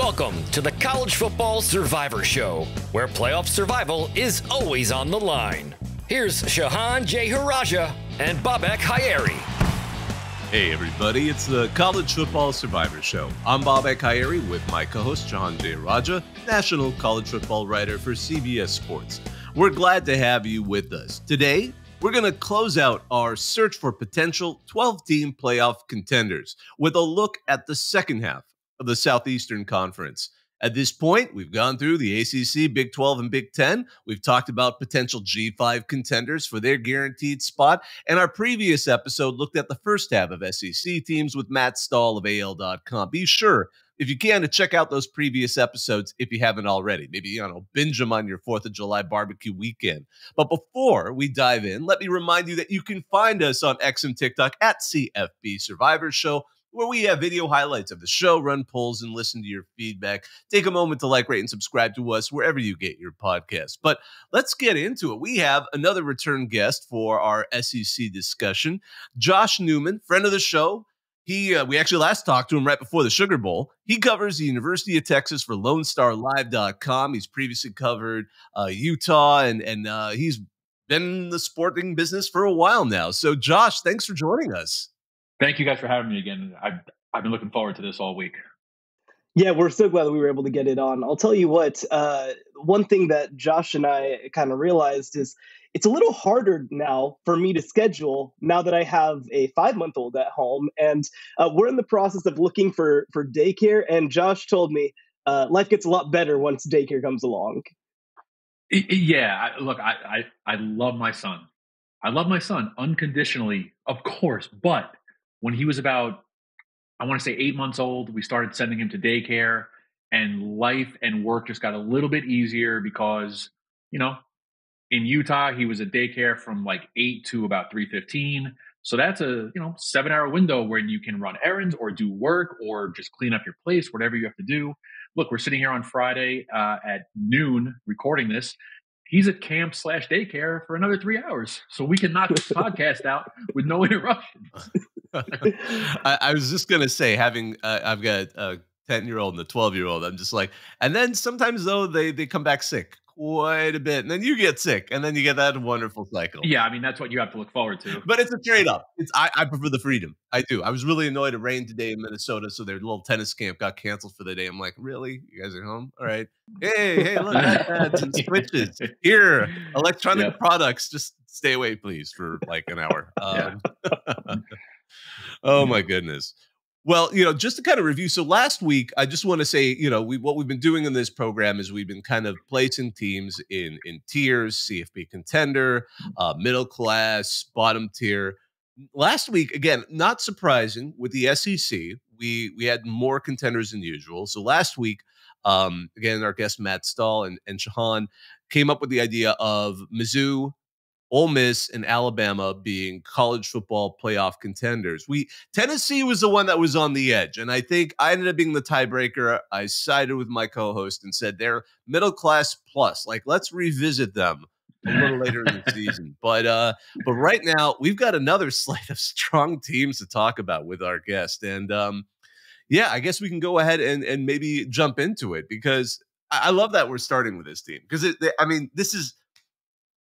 Welcome to the College Football Survivor Show, where playoff survival is always on the line. Here's Shehan Jeyaraja and Bobak Hayeri. Hey everybody, it's the College Football Survivor Show. I'm Bobak Hayeri with my co-host Shehan Jeyaraja, national college football writer for CBS Sports. We're glad to have you with us. Today, we're going to close out our search for potential 12-team playoff contenders with a look at the second half of the Southeastern Conference. At this point, we've gone through the ACC, Big 12, and Big 10. We've talked about potential G5 contenders for their guaranteed spot. And our previous episode looked at the first half of SEC teams with Matt Stahl of AL.com. Be sure, if you can, to check out those previous episodes if you haven't already. Maybe, binge them on your 4th of July barbecue weekend. But before we dive in, let me remind you that you can find us on X and TikTok at CFB Survivor Show, where we have video highlights of the show, run polls, and listen to your feedback. Take a moment to like, rate, and subscribe to us wherever you get your podcasts. But let's get into it. We have another return guest for our SEC discussion, Josh Newman, friend of the show. We actually last talked to him right before the Sugar Bowl. He covers the University of Texas for LoneStarLive.com. He's previously covered Utah, and he's been in the sporting business for a while now. So, Josh, thanks for joining us. Thank you guys for having me again. I've been looking forward to this all week. Yeah, we're so glad that we were able to get it on. I'll tell you what, one thing that Josh and I kind of realized is it's a little harder now for me to schedule now that I have a 5-month-old at home. And we're in the process of looking for daycare. And Josh told me life gets a lot better once daycare comes along. Yeah, look, I love my son. I love my son unconditionally, of course, but when he was about, I want to say 8 months old, we started sending him to daycare, and life and work just got a little bit easier because, in Utah, he was at daycare from like 8 to about 3:15. So that's a, 7-hour window when you can run errands or do work or just clean up your place, whatever you have to do. Look, we're sitting here on Friday at noon recording this. He's at camp/daycare for another 3 hours. So we can knock this podcast out with no interruptions. I was just going to say, I've got a 10-year-old and a 12-year-old. I'm just like, and then sometimes though, they come back sick quite a bit, and then you get sick, and then you get that wonderful cycle. Yeah, I mean, that's what you have to look forward to. But it's a trade-off. I prefer the freedom. I do. I was really annoyed it rained today in Minnesota, so their little tennis camp got canceled for the day. I'm like, really? You guys are home? All right. Hey, look, iPads and switches. Here, electronic products. Just stay away, please, for like an hour. Oh, my goodness. Well, just to kind of review. So last week, I just want to say, what we've been doing in this program is we've been kind of placing teams in tiers, CFP contender, middle class, bottom tier. Last week, again, not surprising with the SEC, we had more contenders than usual. So last week, again, our guest Matt Stahl and Shehan came up with the idea of Mizzou, Ole Miss, and Alabama being college football playoff contenders. Tennessee was the one that was on the edge, and I think I ended up being the tiebreaker. I sided with my co-host and said they're middle class plus. Like, let's revisit them a little later in the season. But right now we've got another slate of strong teams to talk about with our guest, and I guess we can go ahead and maybe jump into it because I love that we're starting with this team because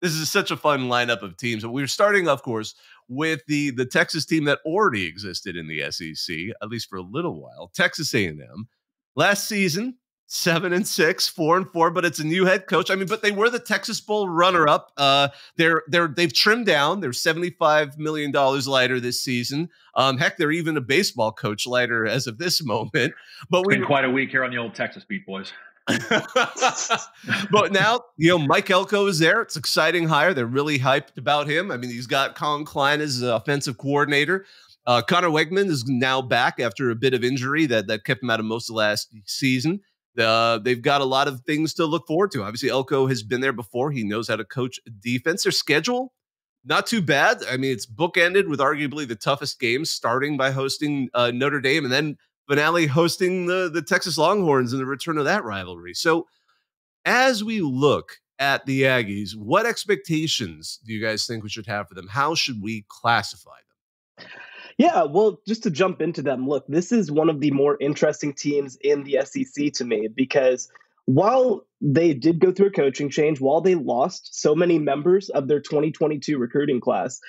This is such a fun lineup of teams. We're starting, of course, with the Texas team that already existed in the SEC, at least for a little while, Texas A&M. Last season, 7-6, 4-4, but it's a new head coach. I mean, but they were the Texas Bowl runner-up. They've trimmed down. They're $75 million lighter this season. Heck, they're even a baseball coach lighter as of this moment. But it's been quite a week here on the old Texas Beat Boys. But now, Mike Elko is there. It's an exciting hire. They're really hyped about him. I mean, he's got Colin Klein as offensive coordinator. Connor Wegman is now back after a bit of injury that kept him out of most of last season. They've got a lot of things to look forward to. Obviously, Elko has been there before. He knows how to coach defense. Their schedule, not too bad. I mean, it's bookended with arguably the toughest games, starting by hosting Notre Dame and then finale hosting the Texas Longhorns in the return of that rivalry. So as we look at the Aggies, what expectations do you guys think we should have for them? How should we classify them? Yeah, well, just to jump into them, look, this is one of the more interesting teams in the SEC to me because while they did go through a coaching change, while they lost so many members of their 2022 recruiting class,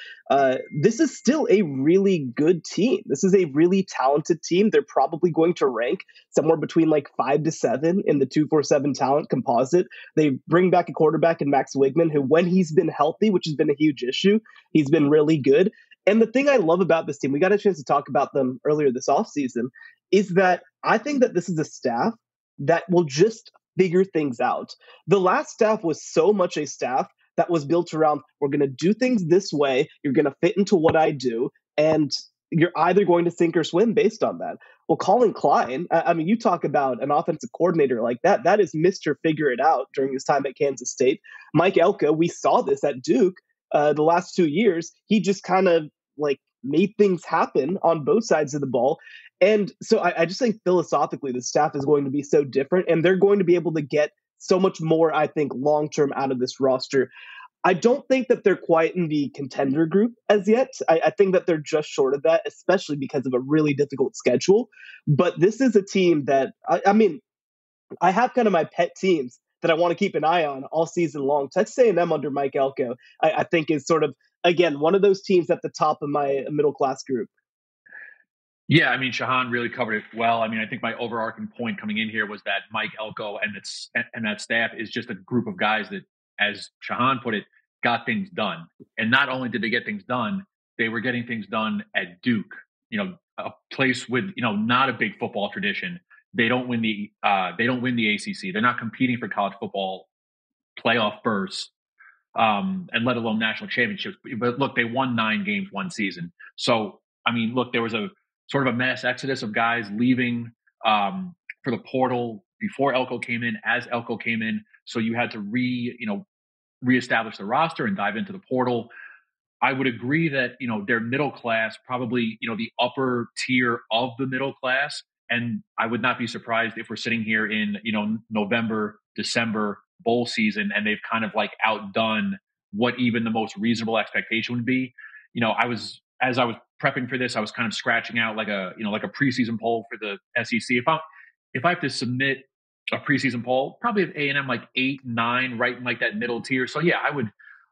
this is still a really good team. This is a really talented team. They're probably going to rank somewhere between like 5 to 7 in the 247 talent composite. They bring back a quarterback in Max Wigman, who, when he's been healthy, which has been a huge issue, he's been really good. And the thing I love about this team, we got a chance to talk about them earlier this offseason, is that I think that this is a staff that will just figure things out. The last staff was so much a staff that was built around, we're going to do things this way, you're going to fit into what I do, and you're either going to sink or swim based on that. Well, Colin Klein, I mean, you talk about an offensive coordinator like that. That is Mr. Figure It Out during his time at Kansas State. Mike Elko, we saw this at Duke. The last 2 years, he just kind of like made things happen on both sides of the ball. And so I just think philosophically, the staff is going to be so different and they're going to be able to get so much more, I think, long-term out of this roster. I don't think that they're quite in the contender group as yet. I think that they're just short of that, especially because of a really difficult schedule. But this is a team that, I mean, I have kind of my pet teams that I want to keep an eye on all season long. Texas A&M under Mike Elko, I think is sort of, again, one of those teams at the top of my middle class group. Yeah, I mean, Shehan really covered it well. I mean, I think my overarching point coming in here was that Mike Elko and that staff is just a group of guys that, as Shehan put it, got things done. And not only did they get things done, they were getting things done at Duke, a place with, not a big football tradition. They don't win the ACC. They're not competing for college football playoff berths, and let alone national championships. But look, they won 9 games one season. So, I mean, look, there was a sort of a mass exodus of guys leaving for the portal before Elko came in, as Elko came in. So you had to reestablish the roster and dive into the portal. I would agree that, their middle class, probably, the upper tier of the middle class. And I would not be surprised if we're sitting here in, November, December bowl season, and they've kind of like outdone what even the most reasonable expectation would be. As I was prepping for this, I was kind of scratching out like a preseason poll for the SEC. If I have to submit a preseason poll, probably at A&M like 8, 9, right in like that middle tier. So yeah,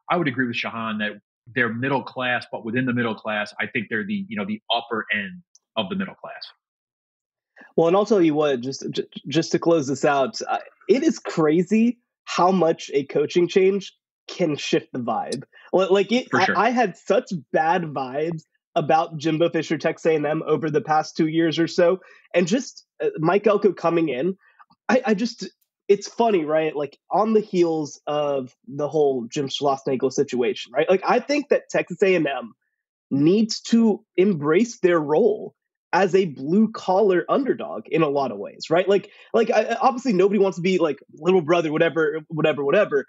I would agree with Shehan that they're middle class, but within the middle class, I think they're the upper end of the middle class. Well, and I'll tell you what, just to close this out, it is crazy how much a coaching change can shift the vibe. Sure. I had such bad vibes about Jimbo Fisher, Texas A&M over the past 2 years or so, and just Mike Elko coming in. It's funny, right? Like on the heels of the whole Jim Schlossnagle situation, right? Like I think that Texas A&M needs to embrace their role as a blue collar underdog in a lot of ways, right? Obviously nobody wants to be like little brother, whatever.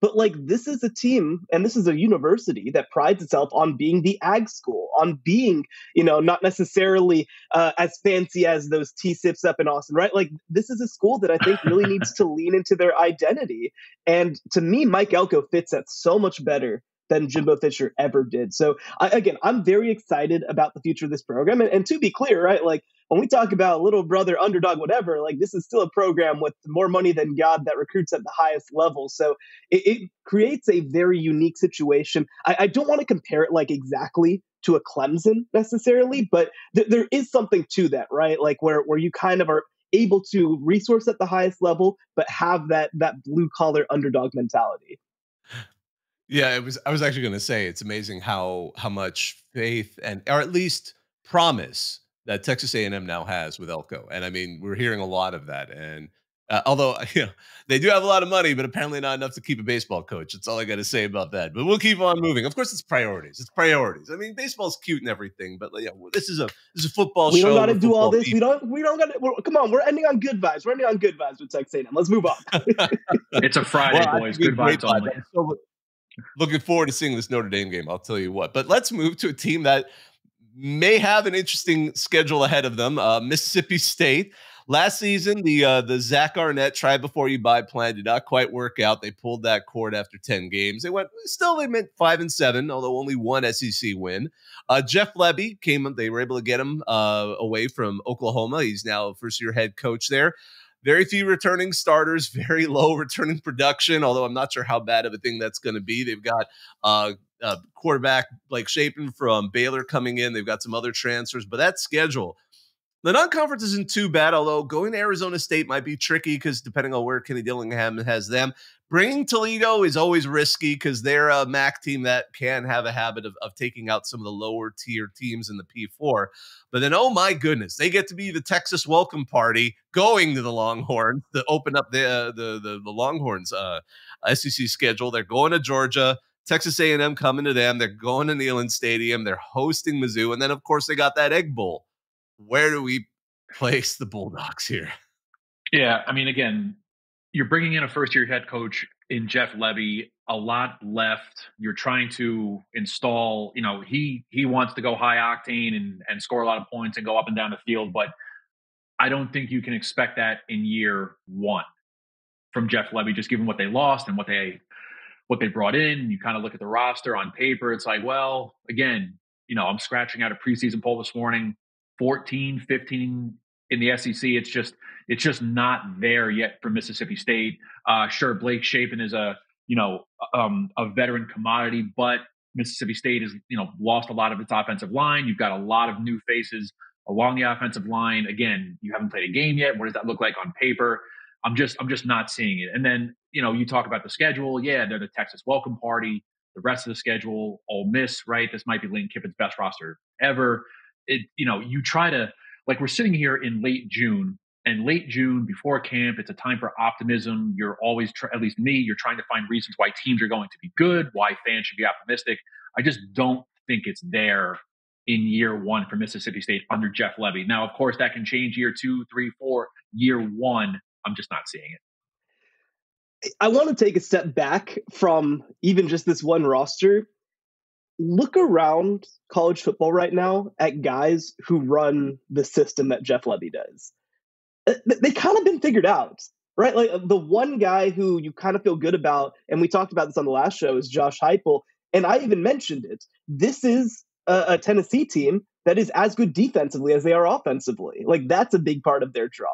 But like this is a team and this is a university that prides itself on being the ag school, on being, not necessarily as fancy as those T-SIPs up in Austin, right? Like this is a school that I think really needs to lean into their identity. And to me, Mike Elko fits that so much better than Jimbo Fisher ever did. So I'm very excited about the future of this program. And to be clear, right, like when we talk about little brother, underdog, whatever, like this is still a program with more money than God that recruits at the highest level. So it creates a very unique situation. I don't want to compare it like exactly to a Clemson necessarily, but there is something to that, right? Like where you kind of are able to resource at the highest level, but have that blue collar underdog mentality. Yeah, I was actually going to say it's amazing how much faith or at least promise that Texas A&M now has with Elko, and I mean we're hearing a lot of that. And although they do have a lot of money, but apparently not enough to keep a baseball coach. That's all I got to say about that. But we'll keep on moving. Of course, it's priorities. It's priorities. I mean, baseball's cute and everything, but this is a football show. We don't got to do all this. People. We don't got to. Come on, we're ending on good vibes. We're ending on good vibes with Texas A&M. Let's move on. It's a Friday, boys. Good vibes only. Looking forward to seeing this Notre Dame game, I'll tell you what. But let's move to a team that may have an interesting schedule ahead of them. Mississippi State. Last season, the Zach Arnett try before you buy plan did not quite work out. They pulled that cord after 10 games. They went 5-7, although only one SEC win. Jeff Lebby they were able to get him away from Oklahoma. He's now a first-year head coach there. Very few returning starters, very low returning production, although I'm not sure how bad of a thing that's going to be. They've got quarterback Blake Shapen from Baylor coming in. They've got some other transfers, but that schedule, the non-conference isn't too bad, although going to Arizona State might be tricky because depending on where Kenny Dillingham has them. Bringing Toledo is always risky because they're a MAC team that can have a habit of taking out some of the lower tier teams in the P4. But then, oh my goodness, they get to be the Texas welcome party going to the Longhorns to open up the Longhorns SEC schedule. They're going to Georgia. Texas A&M coming to them. They're going to Neyland Stadium. They're hosting Mizzou. And then, of course, they got that Egg Bowl. Where do we place the Bulldogs here? Yeah, I mean, again, you're bringing in a first-year head coach in Jeff Lebby. A lot left. You're trying to install, he wants to go high octane and score a lot of points and go up and down the field, but I don't think you can expect that in year one from Jeff Lebby, just given what they lost and what they brought in. You kind of look at the roster on paper. It's like, well, again, I'm scratching out a preseason poll this morning. 14, 15 in the SEC. It's just not there yet for Mississippi State. Sure, Blake Shapen is a veteran commodity, but Mississippi State has, lost a lot of its offensive line. You've got a lot of new faces along the offensive line. Again, you haven't played a game yet. What does that look like on paper? I'm just not seeing it. And then, you talk about the schedule. Yeah, they're the Texas welcome party. The rest of the schedule, Ole Miss, right? This might be Lane Kiffin's best roster ever. You try to, like, we're sitting here in late June, and late June before camp, it's a time for optimism. You're always, at least me, you're trying to find reasons why teams are going to be good, why fans should be optimistic. I just don't think it's there in year one for Mississippi State under Jeff Lebby. Now, of course, that can change year 2, 3, 4. Year one, I'm just not seeing it. I want to take a step back from even just this one roster. Look around college football right now at guys who run the system that Jeff Lebby does. They kind of been figured out, right? Like the one guy who you kind of feel good about, and we talked about this on the last show, is Josh Heupel. And I even mentioned it. This is a Tennessee team that is as good defensively as they are offensively. Like that's a big part of their draw.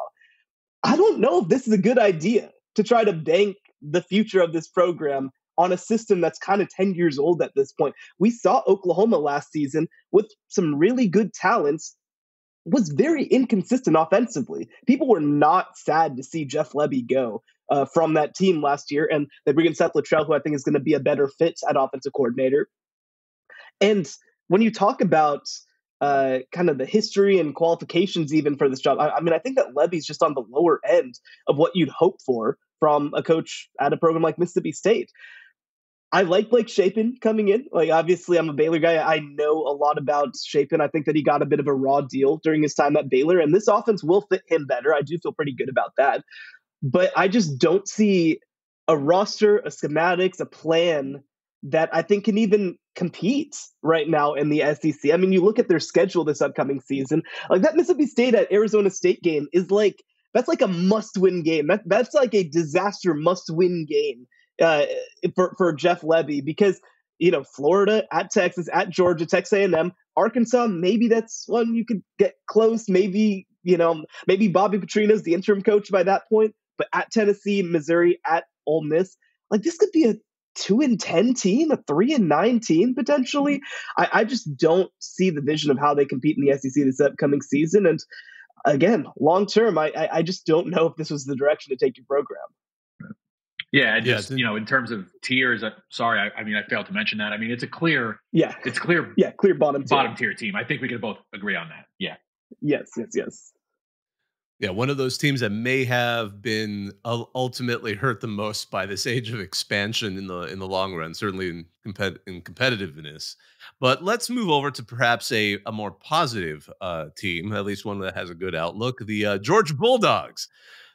I don't know if this is a good idea to try to bank the future of this program on a system that's kind of 10 years old at this point. We saw Oklahoma last season with some really good talents, was very inconsistent offensively. People were not sad to see Jeff Lebby go from that team last year. And they bring in Seth Luttrell, who I think is going to be a better fit at offensive coordinator. And when you talk about kind of the history and qualifications even for this job, I mean, I think that Lebby's just on the lower end of what you'd hope for from a coach at a program like Mississippi State. I like Blake Shapen coming in. Like, obviously, I'm a Baylor guy. I know a lot about Shapen. I think that he got a bit of a raw deal during his time at Baylor, and this offense will fit him better. I do feel pretty good about that. But I just don't see a roster, a schematics, a plan that I think can even compete right now in the SEC. I mean, you look at their schedule this upcoming season, like that Mississippi State at Arizona State game is like, that's like a must-win game. That's like a disaster must-win game for Jeff Lebby, because Florida at Texas, at Georgia, Texas A&M, Arkansas, maybe that's one you could get close. Maybe Bobby Petrino's the interim coach by that point. But at Tennessee, Missouri, at Ole Miss, like this could be a 2-10 team, a 3-9 team potentially. I just don't see the vision of how they compete in the SEC this upcoming season. And again, long term, I just don't know if this was the direction to take your program. Yeah, in terms of tiers, sorry, I mean, I failed to mention that. I mean, it's clear bottom tier team. I think we can both agree on that. Yeah. Yes. Yeah, one of those teams that may have been ultimately hurt the most by this age of expansion in the long run, certainly in competitiveness. But let's move over to perhaps a more positive team, at least one that has a good outlook, the Georgia Bulldogs.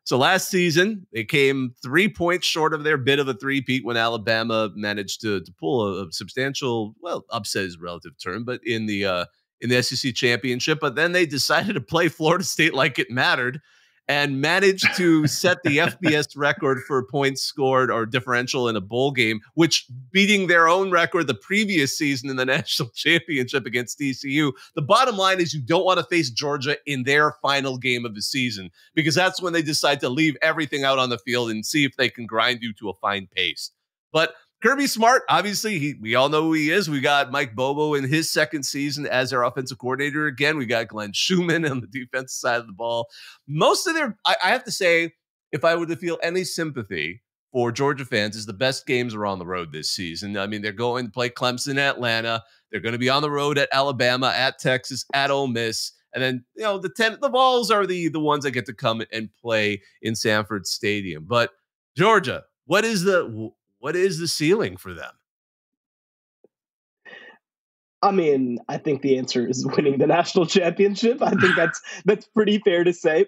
So last season, they came 3 points short of their bid of a three-peat when Alabama managed to pull a substantial, well, upset is a relative term, but in the in the SEC championship, but then they decided to play Florida State like it mattered and managed to set the FBS record for points scored or differential in a bowl game, which beating their own record the previous season in the national championship against TCU. The bottom line is you don't want to face Georgia in their final game of the season, because that's when they decide to leave everything out on the field and see if they can grind you to a fine pace. But Kirby Smart, obviously, we all know who he is. We got Mike Bobo in his second season as our offensive coordinator again. We got Glenn Schumann on the defensive side of the ball. Most of their, I have to say, if I were to feel any sympathy for Georgia fans, is the best games are on the road this season. I mean, they're going to play Clemson, Atlanta. They're going to be on the road at Alabama, at Texas, at Ole Miss. And then, the Vols are the ones that get to come and play in Sanford Stadium. But Georgia, what is the ceiling for them? I mean, I think the answer is winning the national championship. I think that's pretty fair to say.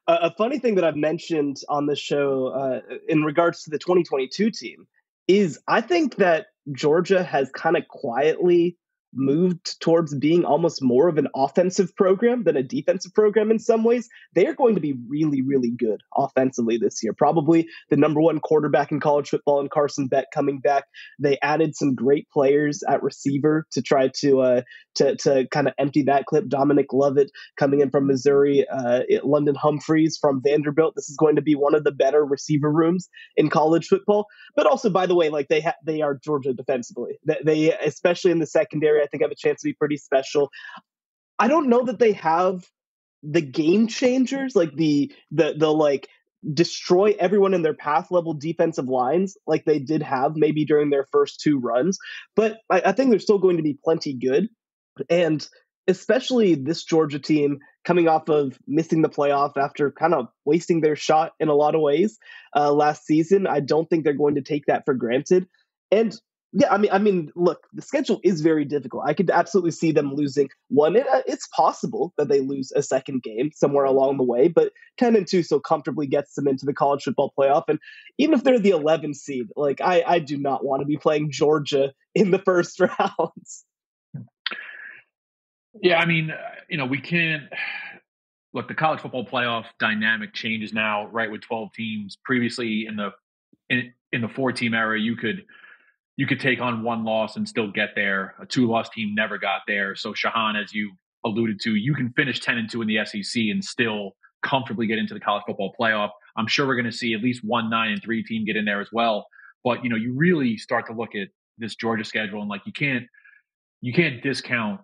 A funny thing that I've mentioned on the show in regards to the 2022 team is I think that Georgia has kind of quietly moved towards being almost more of an offensive program than a defensive program in some ways. They are going to be really, really good offensively this year. Probably the number one quarterback in college football in Carson Beck coming back. They added some great players at receiver to try to kind of empty that clip. Dominic Lovett coming in from Missouri, London Humphreys from Vanderbilt. This is going to be one of the better receiver rooms in college football. But also, by the way, like they are Georgia defensively. They especially in the secondary, I think have a chance to be pretty special. I don't know that they have the game changers, like the like destroy everyone in their path level defensive lines like they did have maybe during their first two runs. But I think they're still going to be plenty good. And especially this Georgia team coming off of missing the playoff after kind of wasting their shot in a lot of ways last season. I don't think they're going to take that for granted. And yeah, I mean, look, the schedule is very difficult. I could absolutely see them losing one. It's possible that they lose a second game somewhere along the way, but 10-2 so comfortably gets them into the college football playoff. And even if they're the 11th seed, like I do not want to be playing Georgia in the first rounds. Yeah, I mean, we can't look. The college football playoff dynamic changes now, right? With 12 teams. Previously, in the 4-team era, you could take on one loss and still get there. A 2-loss team never got there. So Shehan, as you alluded to, you can finish 10-2 in the SEC and still comfortably get into the college football playoff. I'm sure we're going to see at least one 9-3 team get in there as well. But you really start to look at this Georgia schedule and like you can't discount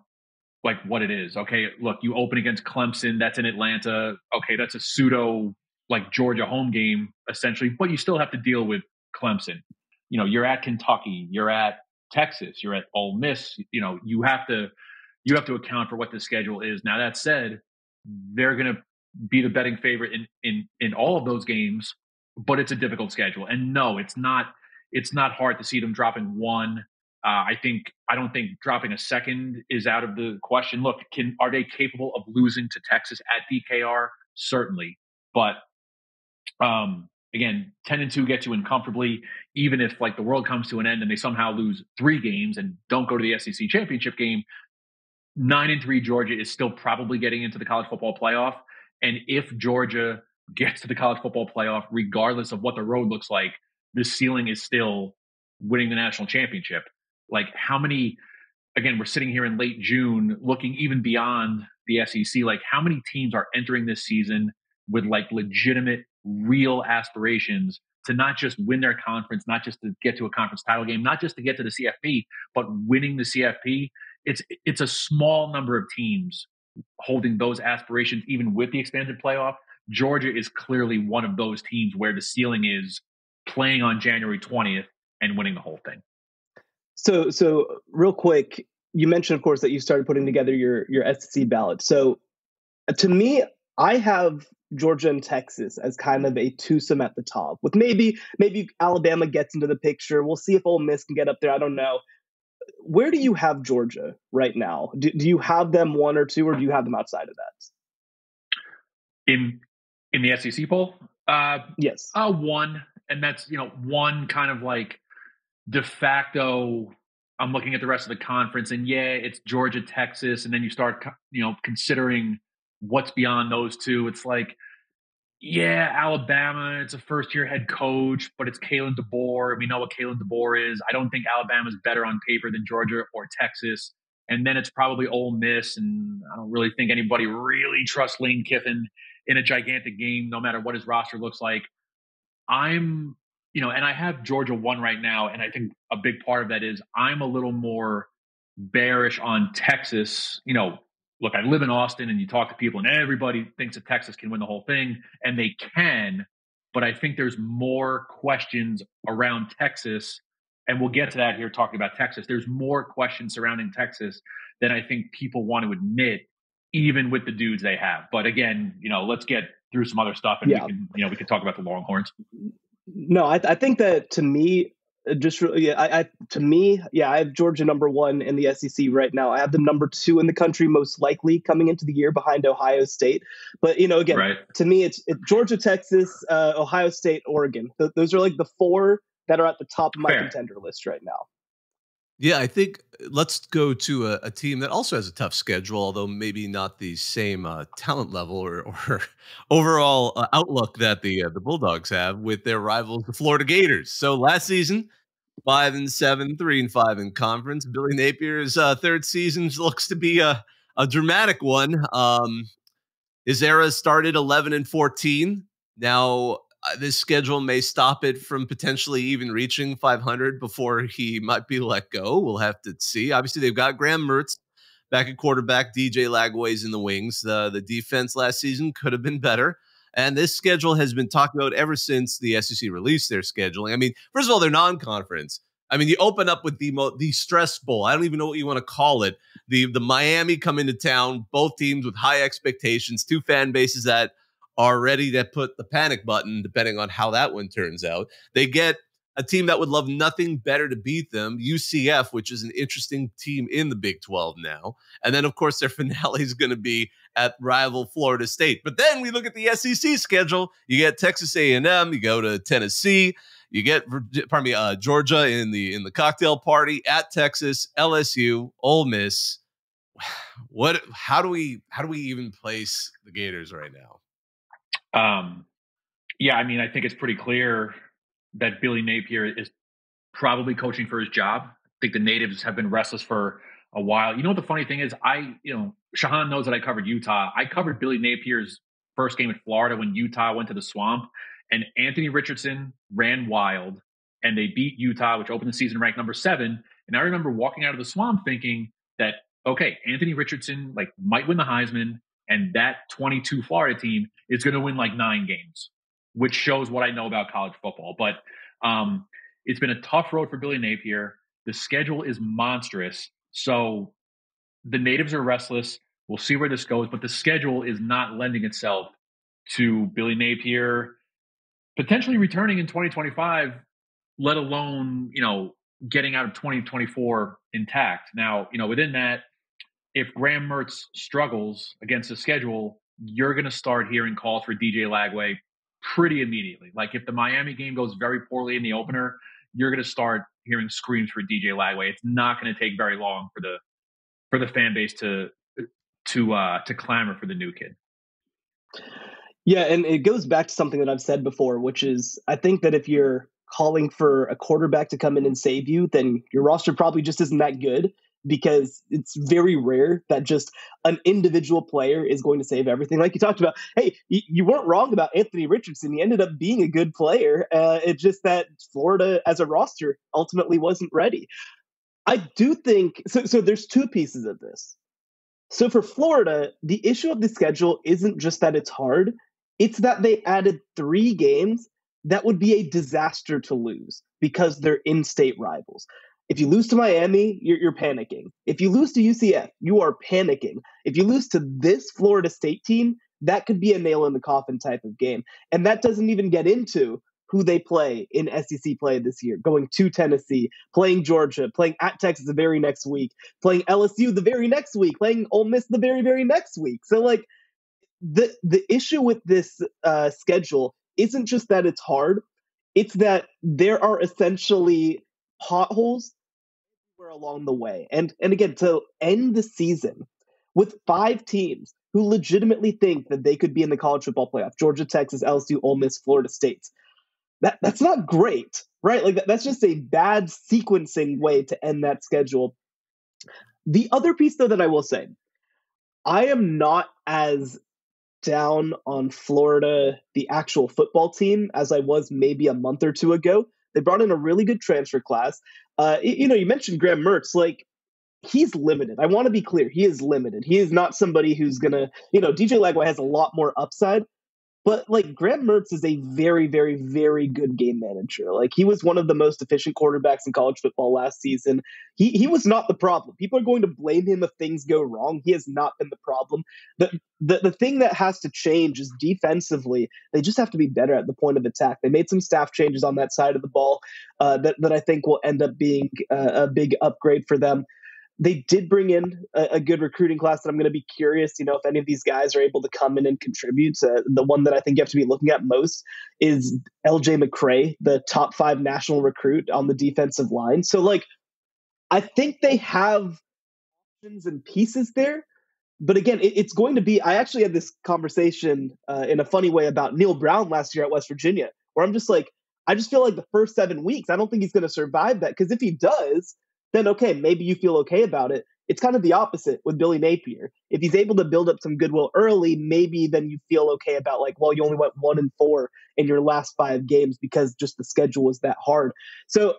like what it is. Okay, look, you open against Clemson, that's in Atlanta. Okay, that's a pseudo like Georgia home game essentially, but you still have to deal with Clemson. You're at Kentucky, you're at Texas, you're at Ole Miss. You have to account for what the schedule is. Now that said, they're going to be the betting favorite in all of those games, but it's a difficult schedule. And no, it's not hard to see them dropping one. I don't think dropping a second is out of the question. Look, are they capable of losing to Texas at DKR? Certainly, but again, 10-2 gets you in comfortably. Even if like the world comes to an end and they somehow lose 3 games and don't go to the SEC championship game, 9-3 Georgia is still probably getting into the college football playoff. And if Georgia gets to the college football playoff, regardless of what the road looks like, the ceiling is still winning the national championship. Like how many, again, we're sitting here in late June looking even beyond the SEC, like how many teams are entering this season with like legitimate, real aspirations to not just win their conference, not just to get to a conference title game, not just to get to the CFP, but winning the CFP. It's a small number of teams holding those aspirations, even with the expanded playoff. Georgia is clearly one of those teams where the ceiling is playing on January 20th and winning the whole thing. So real quick, you mentioned, of course, that you started putting together your SEC ballot. So to me, I have Georgia and Texas as kind of a twosome at the top, with maybe Alabama gets into the picture. We'll see if Ole Miss can get up there. I don't know. Where do you have Georgia right now? Do you have them 1 or 2, or do you have them outside of that? In the SEC poll? Yes. 1, and that's one kind of like de facto I'm looking at the rest of the conference, and yeah, it's Georgia, Texas, and then you start, considering what's beyond those two. It's like, yeah, Alabama, it's a first-year head coach, but it's Kalen DeBoer. We know what Kalen DeBoer is. I don't think Alabama's better on paper than Georgia or Texas. And then it's probably Ole Miss, and I don't really think anybody really trusts Lane Kiffin in a gigantic game, no matter what his roster looks like. And I have Georgia 1 right now, and I think a big part of that is I'm a little more bearish on Texas. Look, I live in Austin, and you talk to people, and everybody thinks that Texas can win the whole thing, and they can. But I think there's more questions around Texas, and we'll get to that here talking about Texas. There's more questions surrounding Texas than I think people want to admit, even with the dudes they have. But again, let's get through some other stuff, and we can talk about the Longhorns. No, I think that to me, I have Georgia number 1 in the SEC right now. I have them number 2 in the country, most likely coming into the year behind Ohio State. But again, right. To me, it's Georgia, Texas, Ohio State, Oregon. Those are like the 4 that are at the top of my contender list right now. Yeah, I think let's go to a team that also has a tough schedule, although maybe not the same talent level or overall outlook that the Bulldogs have with their rivals, the Florida Gators. So last season, 5-7, 3-5 in conference. Billy Napier's third season looks to be a dramatic one. His era started 11-14. Now, this schedule may stop it from potentially even reaching 500 before he might be let go. We'll have to see. Obviously, they've got Graham Mertz back at quarterback. DJ Lagway's in the wings. The defense last season could have been better. And this schedule has been talked about ever since the SEC released their scheduling. I mean, first of all, they're non-conference. I mean, you open up with the stress bowl. I don't even know what you want to call it. The Miami come into town, both teams with high expectations, 2 fan bases that are ready to put the panic button, depending on how that one turns out. They get a team that would love nothing better to beat them, UCF, which is an interesting team in the Big 12 now. And then, of course, their finale is going to be at rival Florida State. But then we look at the SEC schedule. You get Texas A&M, you go to Tennessee, you get Georgia in the cocktail party, at Texas, LSU, Ole Miss. How do we even place the Gators right now? I mean, I think it's pretty clear that Billy Napier is probably coaching for his job. I think the natives have been restless for a while. You know what the funny thing is? Shehan knows that I covered Utah. I covered Billy Napier's first game at Florida when Utah went to the Swamp, and Anthony Richardson ran wild, and they beat Utah, which opened the season ranked number 7. And I remember walking out of the Swamp thinking that, okay, Anthony Richardson might win the Heisman, and that 22 Florida team is going to win 9 games, which shows what I know about college football. But it's been a tough road for Billy Napier. The schedule is monstrous. So the natives are restless. We'll see where this goes. But the schedule is not lending itself to Billy Napier potentially returning in 2025, let alone, getting out of 2024 intact. Now, within that, if Graham Mertz struggles against the schedule, you're going to start hearing calls for DJ Lagway pretty immediately. If the Miami game goes very poorly in the opener, you're going to start hearing screams for DJ Lagway. It's not going to take very long for the fan base to clamor for the new kid. Yeah, and it goes back to something that I've said before, which is I think that if you're calling for a quarterback to come in and save you, then your roster probably just isn't that good, because it's very rare that just an individual player is going to save everything. Like you talked about, hey, you weren't wrong about Anthony Richardson. He ended up being a good player. It's just that Florida as a roster ultimately wasn't ready. I do think, so there's 2 pieces of this. So for Florida, the issue of the schedule isn't just that it's hard. It's that they added 3 games that would be a disaster to lose because they're in-state rivals. If you lose to Miami, you're panicking. If you lose to UCF, you are panicking. If you lose to this Florida State team, that could be a nail in the coffin type of game. And that doesn't even get into who they play in SEC play this year, going to Tennessee, playing Georgia, playing at Texas the very next week, playing LSU the very next week, playing Ole Miss the very, very next week. So the issue with this schedule isn't just that it's hard. It's that there are essentially potholes along the way. And again, to end the season with 5 teams who legitimately think that they could be in the college football playoff: Georgia, Texas, LSU, Ole Miss, Florida State. That's not great, right? Like that's just a bad sequencing way to end that schedule. The other piece, though, that I will say, I am not as down on Florida, the actual football team, as I was maybe a month or two ago. They brought in a really good transfer class. You mentioned Graham Mertz. Like, he's limited. I want to be clear. He is limited. He is not somebody who's going to, DJ Lagway has a lot more upside. But like Graham Mertz is a very, very, very good game manager. Like, he was one of the most efficient quarterbacks in college football last season. He was not the problem. People are going to blame him if things go wrong. He has not been the problem. The thing that has to change is defensively. They just have to be better at the point of attack. They made some staff changes on that side of the ball that I think will end up being a big upgrade for them. They did bring in a good recruiting class that I'm going to be curious, if any of these guys are able to come in and contribute. The one that I think you have to be looking at most is LJ McCray, the top 5 national recruit on the defensive line. So, like, I think they have options and pieces there. But again, it's going to be, I actually had this conversation in a funny way about Neil Brown last year at West Virginia, where I'm just like, I just feel like the first 7 weeks, I don't think he's going to survive that. Because if he does, then okay, maybe you feel okay about it. It's kind of the opposite with Billy Napier. If he's able to build up some goodwill early, maybe then you feel okay about, like, well, you only went 1-4 in your last 5 games because just the schedule was that hard. So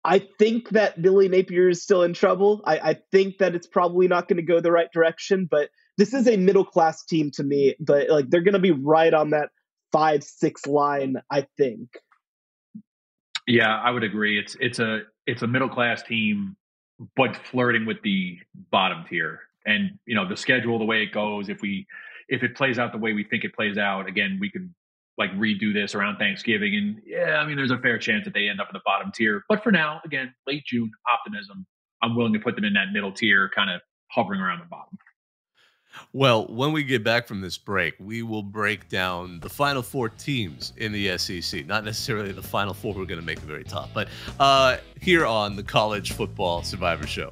I think that Billy Napier is still in trouble. I think that it's probably not going to go the right direction, but this is a middle-class team to me. But like, they're going to be right on that 5-6 line, I think. Yeah, I would agree. It's a middle class team, but flirting with the bottom tier. And the schedule, the way it goes, if it plays out the way we think it plays out, again, we could like redo this around Thanksgiving. And yeah, I mean, there's a fair chance that they end up in the bottom tier. But for now, again, late June optimism. I'm willing to put them in that middle tier, kind of hovering around the bottom. Well, when we get back from this break, we will break down the final 4 teams in the SEC. Not necessarily the final 4 who are going to make the very top, but here on the College Football Survivor Show.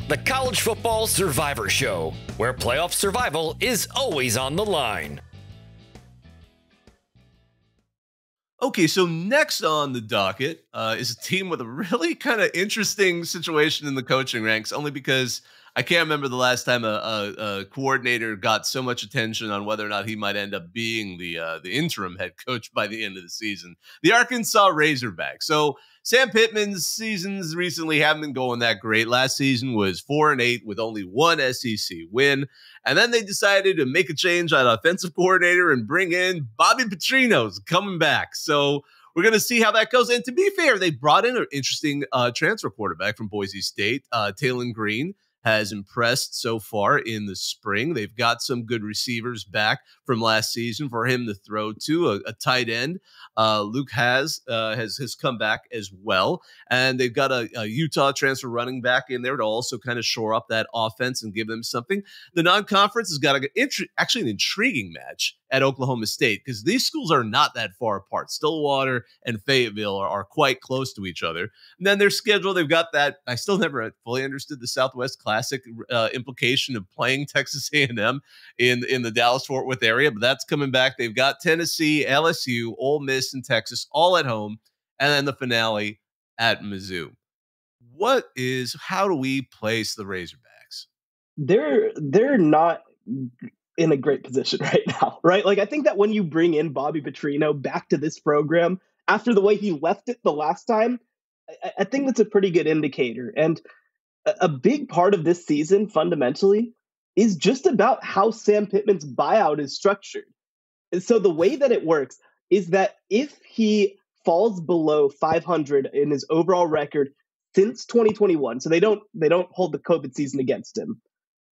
The College Football Survivor Show, where playoff survival is always on the line. Okay, so next on the docket is a team with a really kind of interesting situation in the coaching ranks, only because I can't remember the last time a coordinator got so much attention on whether or not he might end up being the interim head coach by the end of the season. The Arkansas Razorbacks. So Sam Pittman's seasons recently haven't been going that great. Last season was 4-8 with only 1 SEC win. And then they decided to make a change on offensive coordinator and bring in Bobby Petrino's coming back. So we're going to see how that goes. And to be fair, they brought in an interesting transfer quarterback from Boise State, Talon Green. Has impressed so far in the spring. They've got some good receivers back from last season for him to throw to. A tight end, Luke has come back as well. And they've got a Utah transfer running back in there to also kind of shore up that offense and give them something. The non-conference has got actually an intriguing match at Oklahoma State, because these schools are not that far apart. Stillwater and Fayetteville are quite close to each other. And then their schedule, they've got that. I still never fully understood the Southwest Classic implication of playing Texas A&M in the Dallas-Fort Worth area, but that's coming back. They've got Tennessee, LSU, Ole Miss, and Texas all at home, and then the finale at Mizzou. How do we place the Razorbacks? They're not in a great position right now, right? Like, I think that when you bring in Bobby Petrino back to this program after the way he left it the last time, I think that's a pretty good indicator. And a big part of this season, fundamentally, is just about how Sam Pittman's buyout is structured. And so the way that it works is that if he falls below 500 in his overall record since 2021, so they don't hold the COVID season against him,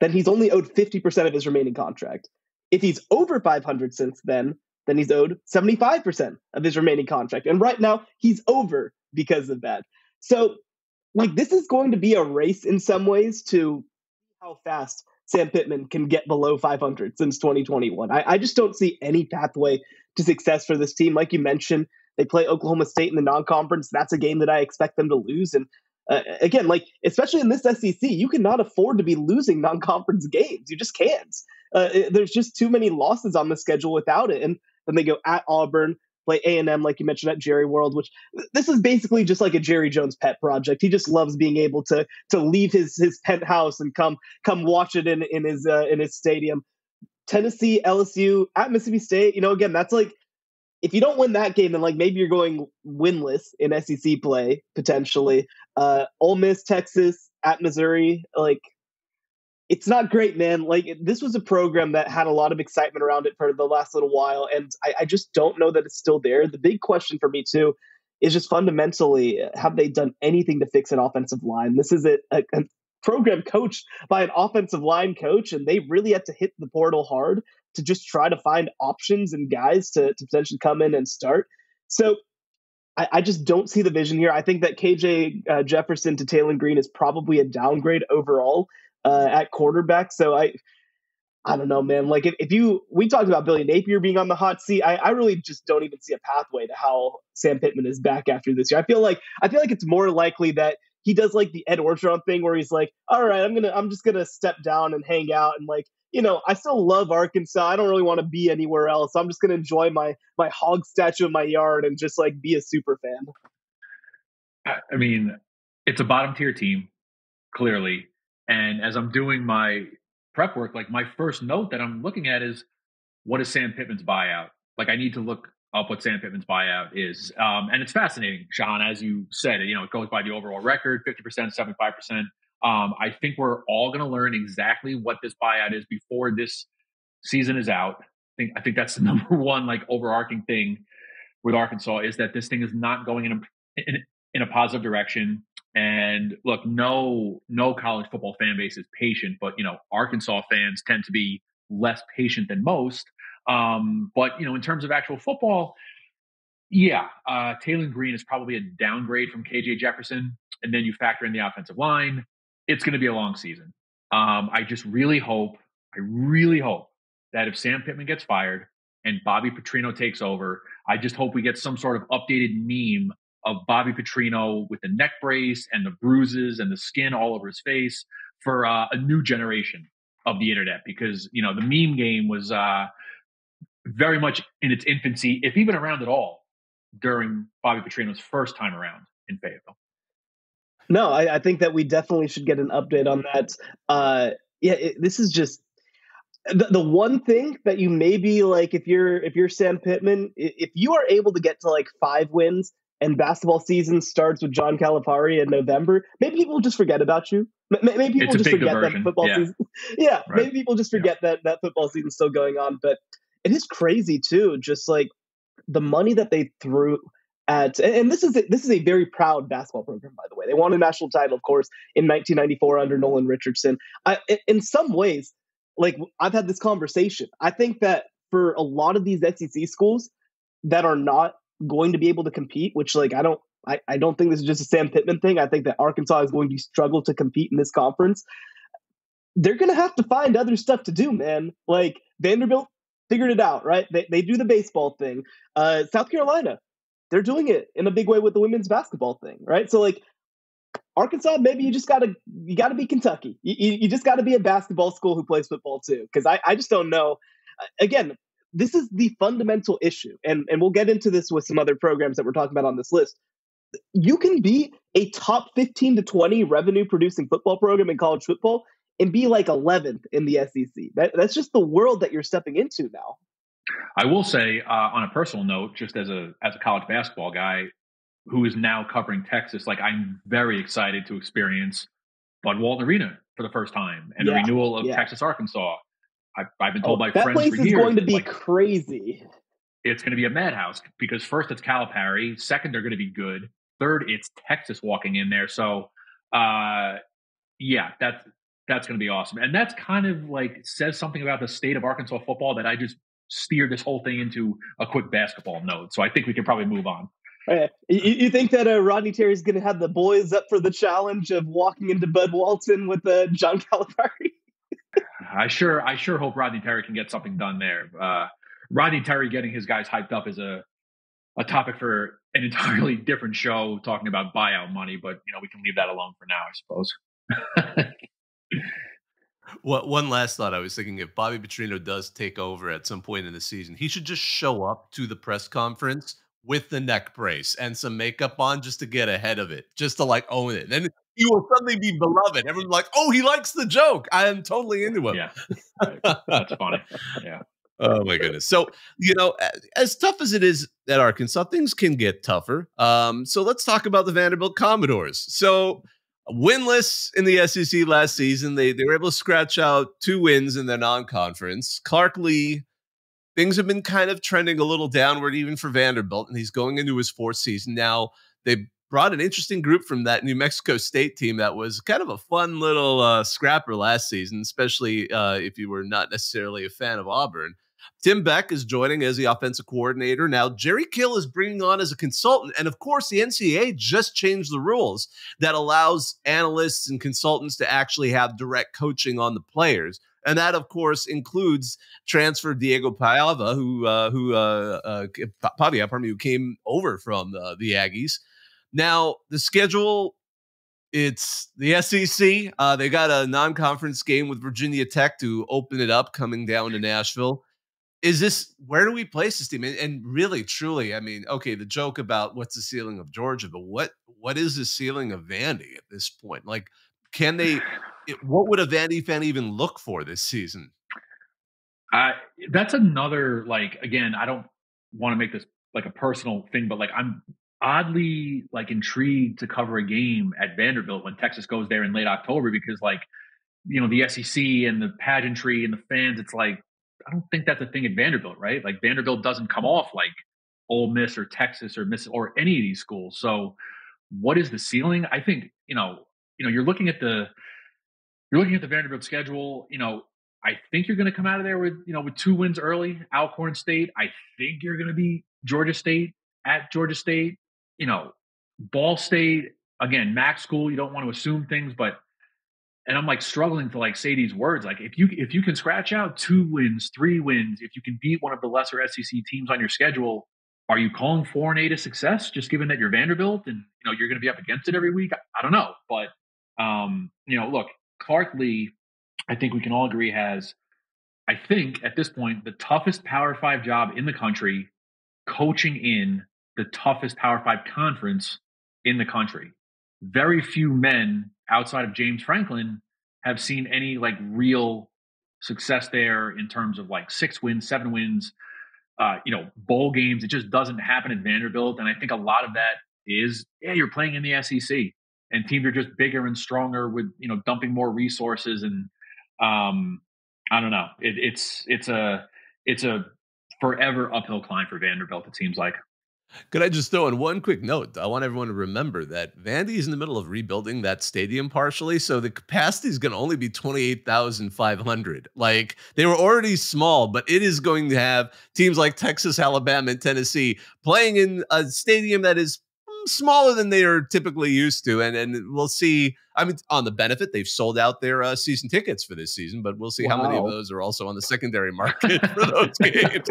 then he's only owed 50% of his remaining contract. If he's over 500 since then he's owed 75% of his remaining contract. And right now, he's over because of that. So, like, this is going to be a race in some ways to how fast Sam Pittman can get below 500 since 2021. I just don't see any pathway to success for this team. Like you mentioned, They play Oklahoma State in the non-conference. That's a game that I expect them to lose. And again, like, especially in this SEC, you cannot afford to be losing non-conference games. You just can't. There's just too many losses on the schedule without it. And then they go at Auburn, play A&M, like you mentioned, at Jerry World, which this is basically just like a Jerry Jones pet project. He just loves being able to leave his penthouse and come watch it in his stadium. Tennessee, LSU, at Mississippi State, again, that's like, if you don't win that game, then like maybe you're going winless in SEC play potentially. Ole Miss, Texas, at Missouri, like, it's not great, man. Like, this was a program that had a lot of excitement around it for the last little while, and I just don't know that it's still there. The big question for me too is just fundamentally, have they done anything to fix an offensive line? This is a program coached by an offensive line coach, and they really had to hit the portal hard to just try to find options and guys to potentially come in and start. So I just don't see the vision here. I think that KJ Jefferson to Taylor Green is probably a downgrade overall at quarterback. So I don't know, man. Like, we talked about Billy Napier being on the hot seat. I really just don't even see a pathway to how Sam Pittman is back after this year. I feel like it's more likely that he does like the Ed Orgeron thing where he's like, all right, I'm just gonna step down and hang out, and like, I still love Arkansas. I don't really want to be anywhere else. I'm just gonna enjoy my hog statue in my yard and just like be a super fan. I mean, it's a bottom tier team, clearly. And as I'm doing my prep work, like, my first note that I'm looking at is, what is Sam Pittman's buyout? Like, I need to look up what Sam Pittman's buyout is. And it's fascinating, Shehan, as you said, it goes by the overall record, 50%, 75%. I think we're all going to learn exactly what this buyout is before this season is out. I think that's the number one, like, overarching thing with Arkansas, is that this thing is not going in a positive direction. And look, no college football fan base is patient, but Arkansas fans tend to be less patient than most. But in terms of actual football, yeah, Taylor Green is probably a downgrade from KJ Jefferson, and then you factor in the offensive line. It's going to be a long season. I really hope that if Sam Pittman gets fired and Bobby Petrino takes over, I just hope we get some sort of updated meme of Bobby Petrino with the neck brace and the bruises and the skin all over his face for a new generation of the internet, because the meme game was very much in its infancy, if even around at all, during Bobby Petrino's first time around in Fayetteville. No, I think that we definitely should get an update on that. This is just the one thing that you maybe, like, if you're Sam Pittman, if you are able to get to like 5 wins and basketball season starts with John Calipari in November, maybe people just forget about you. Maybe people just forget that football season. Yeah, right. Maybe people just forget that football season's still going on. But it is crazy too, just like the money that they threw at, and this is a very proud basketball program, by the way. They won a national title, of course, in 1994 under Nolan Richardson. In some ways, like, I've had this conversation. I think that for a lot of these SEC schools that are not going to be able to compete, which, like, I don't think this is just a Sam Pittman thing. I think that Arkansas is going to struggle to compete in this conference. They're going to have to find other stuff to do, man. Like, Vanderbilt figured it out, right? They do the baseball thing. South Carolina, they're doing it in a big way with the women's basketball thing, right? So, like, Arkansas, maybe you got to be Kentucky. You just got to be a basketball school who plays football too, because I just don't know. Again, this is the fundamental issue, and we'll get into this with some other programs that we're talking about on this list. You can be a top 15 to 20 revenue producing football program in college football and be like 11th in the SEC. That's just the world that you're stepping into now. I will say, on a personal note, just as a college basketball guy who is now covering Texas, like, I'm very excited to experience Bud Walton Arena for the first time, and the renewal of Texas Arkansas. I've been told by friends for years. That place is going to be crazy. It's going to be a madhouse, because first it's Calipari, second they're going to be good, third it's Texas walking in there. So, that's going to be awesome, and that's kind of like says something about the state of Arkansas football that I just steered this whole thing into a quick basketball note. So I think we can probably move on. You think that Rodney Terry's going to have the boys up for the challenge of walking into Bud Walton with John Calipari? I sure hope Rodney Terry can get something done there. Rodney Terry getting his guys hyped up is a a topic for an entirely different show, talking about buyout money. But we can leave that alone for now, I suppose. One last thought I was thinking, if Bobby Petrino does take over at some point in the season, he should just show up to the press conference with the neck brace and some makeup on just to get ahead of it, just to like own it. And he will suddenly be beloved. Everyone's like, oh, he likes the joke. I am totally into him. Yeah, that's funny. Yeah. Oh my goodness. So, as tough as it is at Arkansas, things can get tougher. So let's talk about the Vanderbilt Commodores. So winless in the SEC last season, they were able to scratch out 2 wins in their non-conference. Clark Lee, things have been kind of trending a little downward even for Vanderbilt, and he's going into his 4th season. Now, they brought an interesting group from that New Mexico State team that was kind of a fun little scrapper last season, especially if you were not necessarily a fan of Auburn. Tim Beck is joining as the offensive coordinator. Now, Jerry Kill is bringing on as a consultant. And of course, the NCAA just changed the rules that allows analysts and consultants to actually have direct coaching on the players. And that, of course, includes transfer Diego Paiva, who came over from the Aggies. Now, the schedule, it's the SEC. They got a non-conference game with Virginia Tech to open it up, coming down to Nashville. Where do we place this team? And really, truly, I mean, okay, the joke about what's the ceiling of Georgia, but what is the ceiling of Vandy at this point? Like, what would a Vandy fan even look for this season? That's another, again, I don't want to make this like a personal thing, but I'm oddly intrigued to cover a game at Vanderbilt when Texas goes there in late October, because the SEC and the pageantry and the fans, it's I don't think that's a thing at Vanderbilt, right? Vanderbilt doesn't come off like Ole Miss or Texas or Miss or any of these schools. So what is the ceiling? I think, you're looking at the Vanderbilt schedule. I think you're going to come out of there with 2 wins early, Alcorn State. I think you're going to be Georgia State at Georgia State, Ball State, again, MAC school. You don't want to assume things, and I'm struggling to say these words. If you can scratch out 2 wins, 3 wins, if you can beat one of the lesser SEC teams on your schedule, are you calling 4-8 a success? Just given that you're Vanderbilt and you're going to be up against it every week. I don't know, but look, Clark Lee, I think we can all agree has, I think at this point, the toughest Power 5 job in the country, coaching in the toughest Power 5 conference in the country. Very few men outside of James Franklin have seen any real success there in terms of 6 wins, 7 wins, bowl games. It just doesn't happen at Vanderbilt. And I think a lot of that is, you're playing in the SEC and teams are just bigger and stronger with, dumping more resources. And I don't know. It's a forever uphill climb for Vanderbilt, it seems like. Could I just throw in one quick note? I want everyone to remember that Vandy is in the middle of rebuilding that stadium partially, so the capacity is going to only be 28,500. They were already small, but it is going to have teams like Texas, Alabama, and Tennessee playing in a stadium that is smaller than they are typically used to. And we'll see. I mean, on the benefit, they've sold out their season tickets for this season, but we'll see how many of those are also on the secondary market for those games.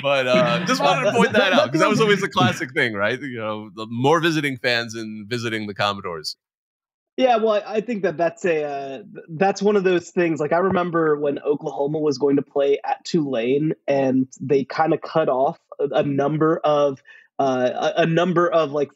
But just wanted to point that out, because that was always a classic thing, right? The more visiting fans and visiting the Commodores. Yeah, well, I think that's one of those things. I remember when Oklahoma was going to play at Tulane, and they kind of cut off a number of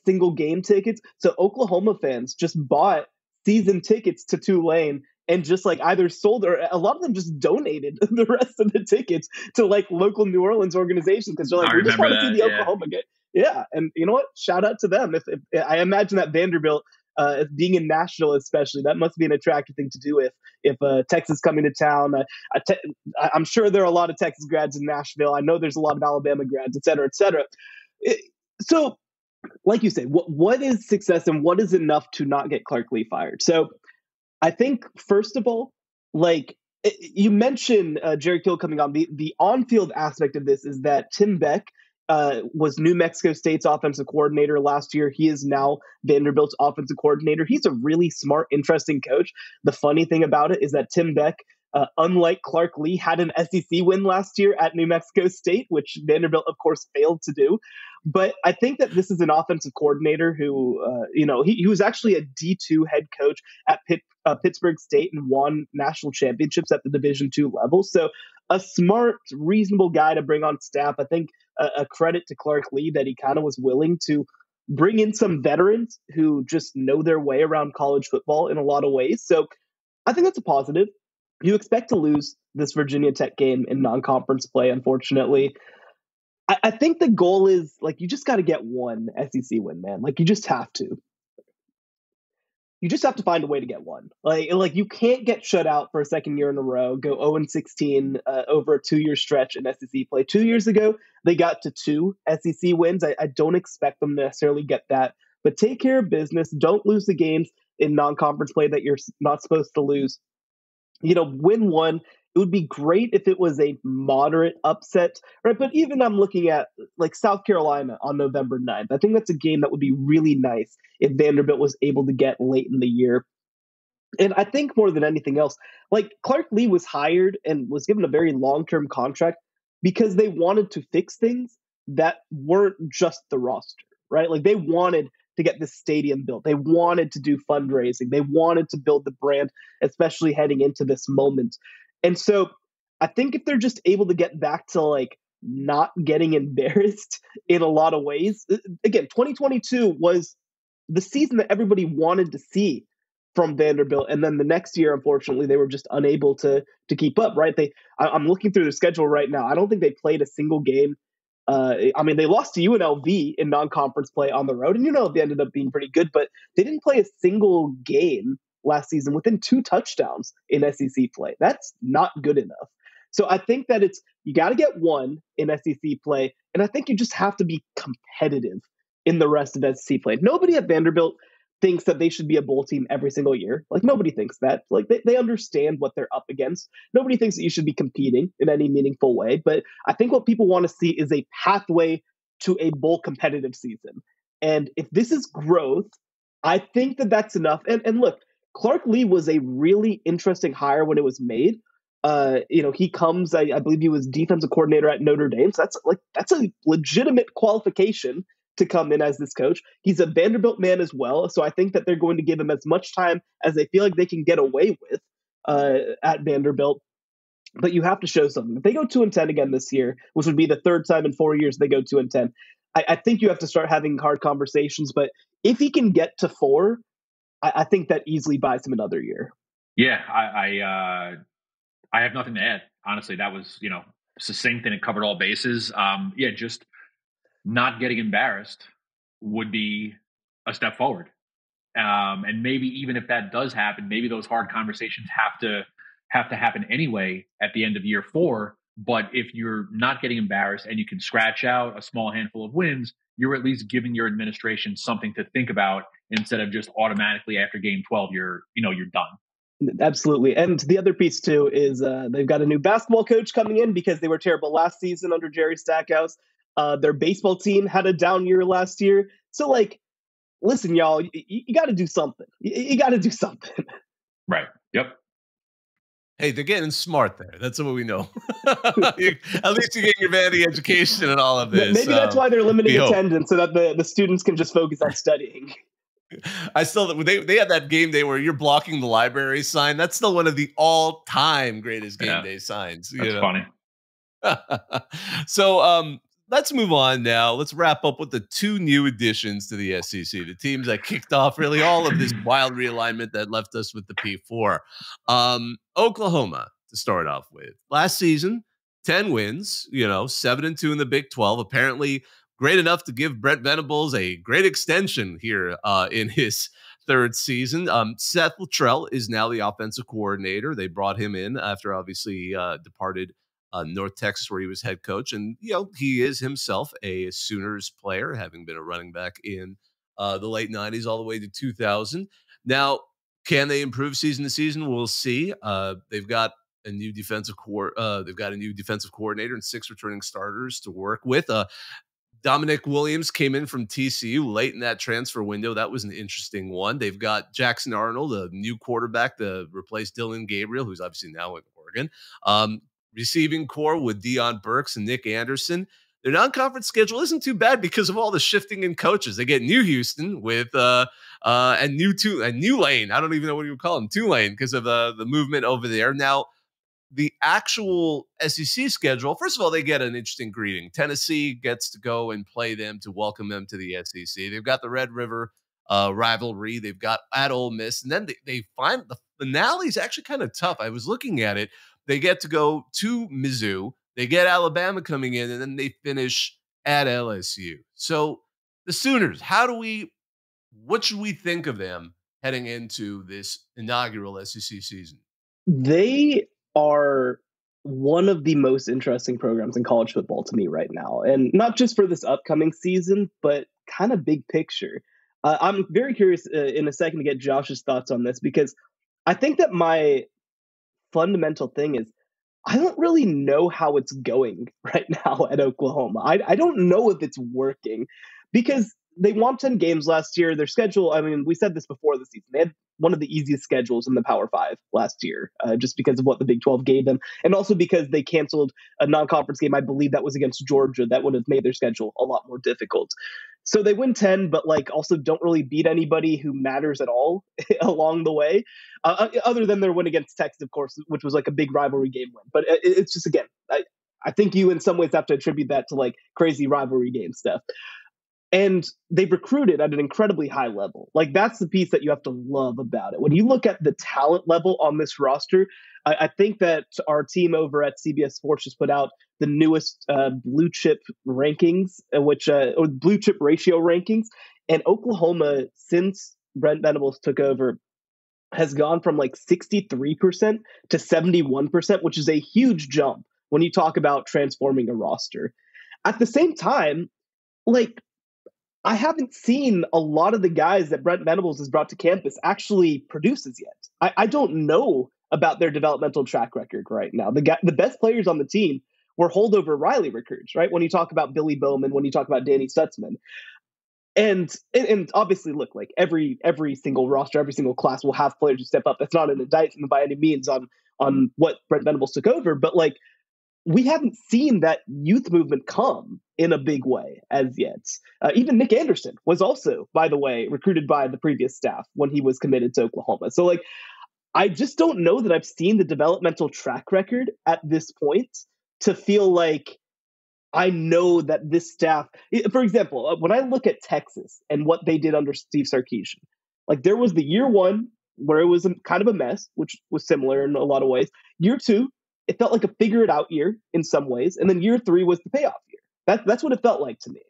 single game tickets. So Oklahoma fans just bought season tickets to Tulane and just either sold, or a lot of them just donated the rest of the tickets to local New Orleans organizations, because they're we just want to see the Oklahoma game. Yeah, and you know what? Shout out to them. If I imagine that Vanderbilt, being in Nashville especially, that must be an attractive thing to do if Texas coming to town. I'm sure there are a lot of Texas grads in Nashville. I know there's a lot of Alabama grads, et cetera, et cetera. So, like you say, what is success and what is enough to not get Clark Lee fired? So I think, first of all, you mentioned Jerry Kill coming on. The on-field aspect of this is that Tim Beck was New Mexico State's offensive coordinator last year. He is now Vanderbilt's offensive coordinator. He's a really smart, interesting coach. The funny thing about it is that Tim Beck unlike Clark Lee, had an SEC win last year at New Mexico State, which Vanderbilt, of course, failed to do. But I think that this is an offensive coordinator who, he was actually a D2 head coach at Pittsburgh State and won national championships at the Division II level. So a smart, reasonable guy to bring on staff. I think a credit to Clark Lee that he kind of was willing to bring in some veterans who just know their way around college football in a lot of ways. So I think that's a positive. You expect to lose this Virginia Tech game in non-conference play, unfortunately. I think the goal is, like, you just got to get one SEC win, man. Like, you just have to. You just have to find a way to get one. Like you can't get shut out for a second year in a row, go 0-16 over a 2-year stretch in SEC play. 2 years ago, they got to 2 SEC wins. I don't expect them to necessarily get that. But take care of business. Don't lose the games in non-conference play that you're not supposed to lose. Win one. It would be great if it was a moderate upset, right? But even I'm looking at like South Carolina on November 9th. I think that's a game that would be really nice if Vanderbilt was able to get late in the year. And I think more than anything else, like Clark Lee was hired and was given a very long-term contract because they wanted to fix things that weren't just the roster, right? Like they wanted to get this stadium built. They wanted to do fundraising. They wanted to build the brand, especially heading into this moment. And so I think if they're just able to get back to like not getting embarrassed in a lot of ways, again, 2022 was the season that everybody wanted to see from Vanderbilt. And then the next year, unfortunately, they were just unable to keep up, right? I'm looking through their schedule right now. I don't think they played a single game. They lost to UNLV in non-conference play on the road, and UNLV ended up being pretty good, but they didn't play a single game last season within 2 touchdowns in SEC play. That's not good enough. So I think that you got to get one in SEC play, and I think you just have to be competitive in the rest of SEC play. Nobody at Vanderbilt thinks that they should be a bowl team every single year. Like nobody thinks that. Like they understand what they're up against. Nobody thinks that you should be competing in any meaningful way. But I think what people want to see is a pathway to a bowl competitive season. And if this is growth, I think that that's enough. And look, Clark Lee was a really interesting hire when it was made. He comes, I believe he was defensive coordinator at Notre Dame. So that's a legitimate qualification to come in as this coach. He's a Vanderbilt man as well. So I think that they're going to give him as much time as they feel like they can get away with at Vanderbilt. But you have to show something. If they go 2-10 again this year, which would be the 3rd time in 4 years they go 2-10, I think you have to start having hard conversations. But if he can get to 4, I think that easily buys him another year. Yeah, I have nothing to add. Honestly, that was, succinct and it covered all bases. Just not getting embarrassed would be a step forward. And maybe even if that does happen, maybe those hard conversations have to happen anyway at the end of year 4. But if you're not getting embarrassed and you can scratch out a small handful of wins, you're at least giving your administration something to think about instead of just automatically after game 12, you're done. Absolutely. And the other piece too is they've got a new basketball coach coming in because they were terrible last season under Jerry Stackhouse. Their baseball team had a down year last year. So listen, y'all, you got to do something. You got to do something. Right. Yep. Hey, they're getting smart there. That's what we know. At least you get your vanity education and all of this. Maybe that's why they're limiting attendance so that the students can just focus on studying. They had that game day where you're blocking the library sign. That's still one of the all-time greatest game day signs. That's funny. So let's move on now. Let's wrap up with the 2 new additions to the SEC, the teams that kicked off really all of this wild realignment that left us with the P4. Oklahoma to start off with. Last season, 10 wins, 7-2 in the Big 12. Apparently great enough to give Brent Venables a great extension here in his 3rd season. Seth Luttrell is now the offensive coordinator. They brought him in after obviously departed North Texas, where he was head coach. And, he is himself a Sooners player, having been a running back in the late 90s all the way to 2000. Now, can they improve season to season? We'll see. They've got a new defensive coordinator and 6 returning starters to work with. Dominic Williams came in from TCU late in that transfer window. That was an interesting one. They've got Jackson Arnold, a new quarterback to replace Dylan Gabriel, who's obviously now in Oregon. Oregon. Receiving core with Deion Burks and Nick Anderson. Their non-conference schedule isn't too bad because of all the shifting in coaches. They get New Houston with and New Lane. I don't even know what you would call them, Tulane, because of the movement over there. Now, the actual SEC schedule, first of all, they get an interesting greeting. Tennessee gets to go and play them to welcome them to the SEC. They've got the Red River rivalry. They've got at Ole Miss. And then they find the finale is actually kind of tough. I was looking at it. They get to go to Mizzou. They get Alabama coming in, and then they finish at LSU. So the Sooners, what should we think of them heading into this inaugural SEC season? They are one of the most interesting programs in college football to me right now. And not just for this upcoming season, but kind of big picture. I'm very curious in a second to get Josh's thoughts on this, because I think that my fundamental thing is I don't really know how it's going right now at Oklahoma. I don't know if it's working, because they won 10 games last year. Their schedule, I mean, we said this before the season. They had one of the easiest schedules in the Power 5 last year, just because of what the Big 12 gave them. And also because they canceled a non-conference game, I believe that was against Georgia, that would have made their schedule a lot more difficult. So they win 10, but also don't really beat anybody who matters at all along the way, other than their win against Texas, of course, which was a big rivalry game win. But it's just, again, I think you in some ways have to attribute that to crazy rivalry game stuff. And they've recruited at an incredibly high level. That's the piece that you have to love about it. When you look at the talent level on this roster, I think that our team over at CBS Sports just put out the newest blue chip rankings, or blue chip ratio rankings. And Oklahoma, since Brent Venables took over, has gone from 63% to 71%, which is a huge jump when you talk about transforming a roster. At the same time, I haven't seen a lot of the guys that Brent Venables has brought to campus actually produces yet. I don't know about their developmental track record right now. The best players on the team were holdover Riley recruits, right? When you talk about Billy Bowman, when you talk about Danny Stutzman. And obviously, look, every single roster, every single class will have players who step up. That's not an indictment by any means on what Brent Venables took over, but we haven't seen that youth movement come in a big way as yet. Even Nick Anderson was also, by the way, recruited by the previous staff when he was committed to Oklahoma. So I just don't know that I've seen the developmental track record at this point to feel like I know that this staff, for example, when I look at Texas and what they did under Steve Sarkisian, there was the year one where it was kind of a mess, which was similar in a lot of ways. Year two, it felt like a figure it out year in some ways. And then year three was the payoff year. That's what it felt like to me.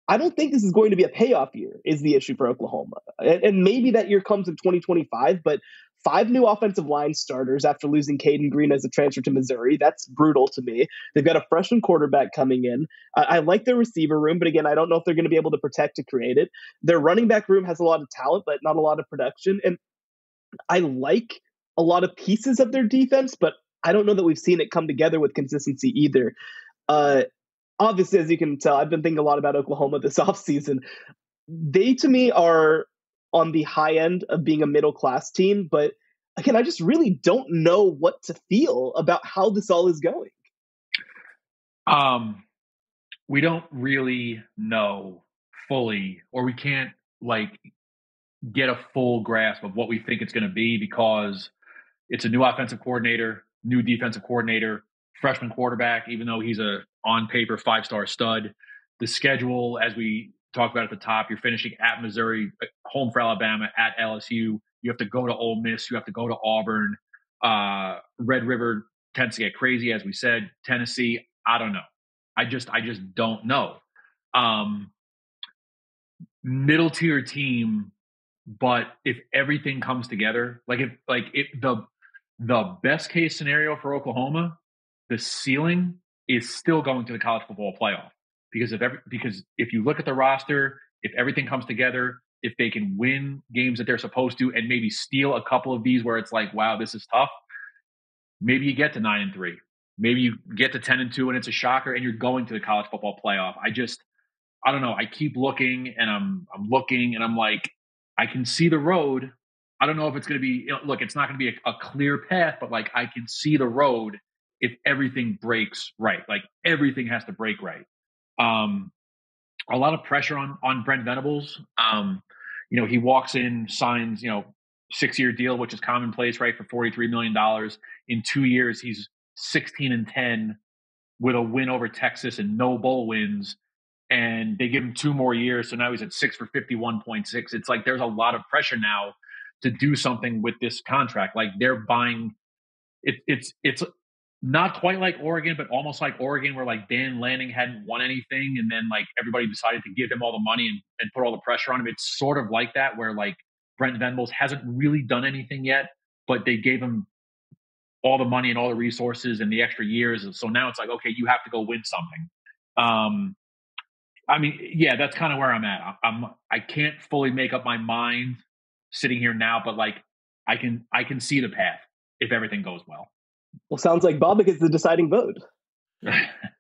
I don't think this is going to be a payoff year is the issue for Oklahoma. And maybe that year comes in 2025, but 5 new offensive line starters after losing Caden Green as a transfer to Missouri. That's brutal to me. They've got a freshman quarterback coming in. I like their receiver room, but again, I don't know if they're going to be able to protect to create it. Their running back room has a lot of talent, but not a lot of production. And I like a lot of pieces of their defense, but I don't know that we've seen it come together with consistency either. Obviously, as you can tell, I've been thinking a lot about Oklahoma this offseason. They, to me, are on the high end of being a middle-class team. But again, I just really don't know what to feel about how this all is going. We don't really know fully, or we can't get a full grasp of what we think it's going to be, because it's a new offensive coordinator, new defensive coordinator, freshman quarterback, even though he's a on paper 5-star stud. The schedule, as we talked about at the top, you're finishing at Missouri, home for Alabama, at LSU. You have to go to Ole Miss. You have to go to Auburn. Red River tends to get crazy, as we said. Tennessee, I don't know. I just don't know. Middle tier team, but if everything comes together, if the best case scenario for Oklahoma, the ceiling is still going to the college football playoff, because if you look at the roster, if everything comes together, if they can win games that they're supposed to, and maybe steal a couple of these where it's wow, this is tough, maybe you get to 9-3, maybe you get to 10-2, and it's a shocker, and you're going to the college football playoff. I don't know. I keep looking, and I'm looking, and I'm I can see the road, I don't know if it's going to be, look, it's not going to be a clear path, but like I can see the road if everything breaks right. Like everything has to break right. A lot of pressure on Brent Venables. He walks in, signs, 6-year deal, which is commonplace, right, for $43 million. In 2 years, he's 16-10 with a win over Texas and no bowl wins. And they give him 2 more years. So now he's at 6 for 51.6. It's like there's a lot of pressure now to do something with this contract. Like they're buying it. It's not quite like Oregon, but almost like Oregon, where like Dan Lanning hadn't won anything. And then like everybody decided to give him all the money and put all the pressure on him. It's sort of like that, where like Brent Venables hasn't really done anything yet, but they gave him all the money and all the resources and the extra years. And so now it's like, okay, you have to go win something. I mean, yeah, that's kind of where I'm at. I can't fully make up my mind sitting here now, but like I can see the path if everything goes well. Well, sounds like Bobak is the deciding vote.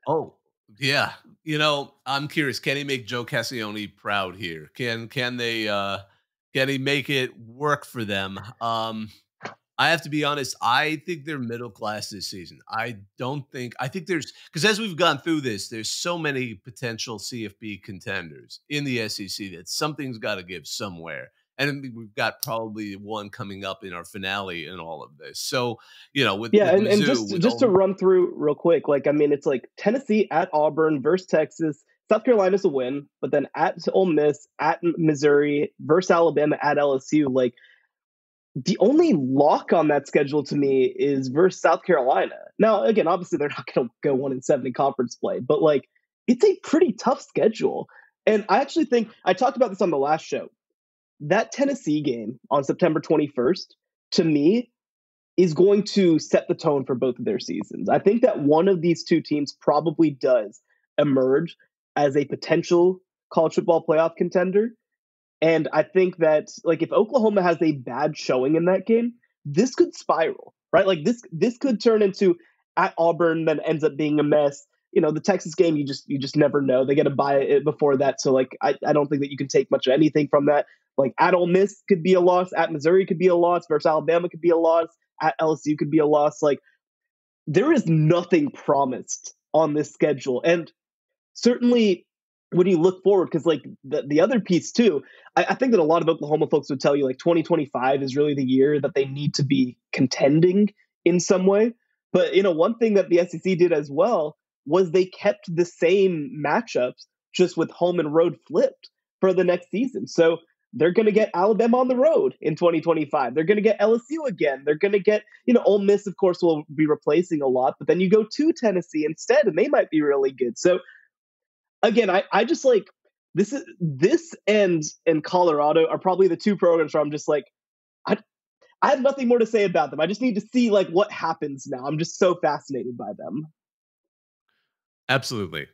Oh, yeah. I'm curious. Can he make Joe Cassione proud here? Can he make it work for them? I have to be honest. I think they're middle class this season. I think there's, because as we've gone through this, there's so many potential CFB contenders in the SEC that something's got to give somewhere. And we've got probably one coming up in our finale in all of this. So, with Mizzou, and just to run through real quick, like, I mean, it's like Tennessee at Auburn versus Texas. South Carolina's a win, but then at Ole Miss, at Missouri versus Alabama, at LSU. Like, the only lock on that schedule to me is versus South Carolina. Now, again, obviously they're not going to go 1-7 in conference play, but like, it's a pretty tough schedule. And I actually think I talked about this on the last show. That Tennessee game on September 21st, to me, is going to set the tone for both of their seasons. I think that one of these two teams probably does emerge as a potential college football playoff contender. And I think that, like, if Oklahoma has a bad showing in that game, this could spiral, right? Like this could turn into at Auburn, then ends up being a mess. The Texas game, you just never know. They got to buy it before that. So like, I don't think that you can take much of anything from that. Like at Ole Miss could be a loss, at Missouri could be a loss, versus Alabama could be a loss, at LSU could be a loss. Like there is nothing promised on this schedule. And certainly when you look forward, because like the other piece too, I think that a lot of Oklahoma folks would tell you like 2025 is really the year that they need to be contending in some way. But one thing that the SEC did as well was they kept the same matchups, just with home and road flipped for the next season. So they're going to get Alabama on the road in 2025. They're going to get LSU again. They're going to get, Ole Miss, of course, will be replacing a lot, but then you go to Tennessee instead, and they might be really good. So again, I just like this and Colorado are probably the two programs where I'm just like, I have nothing more to say about them. I just need to see like what happens now. I'm just so fascinated by them. Absolutely.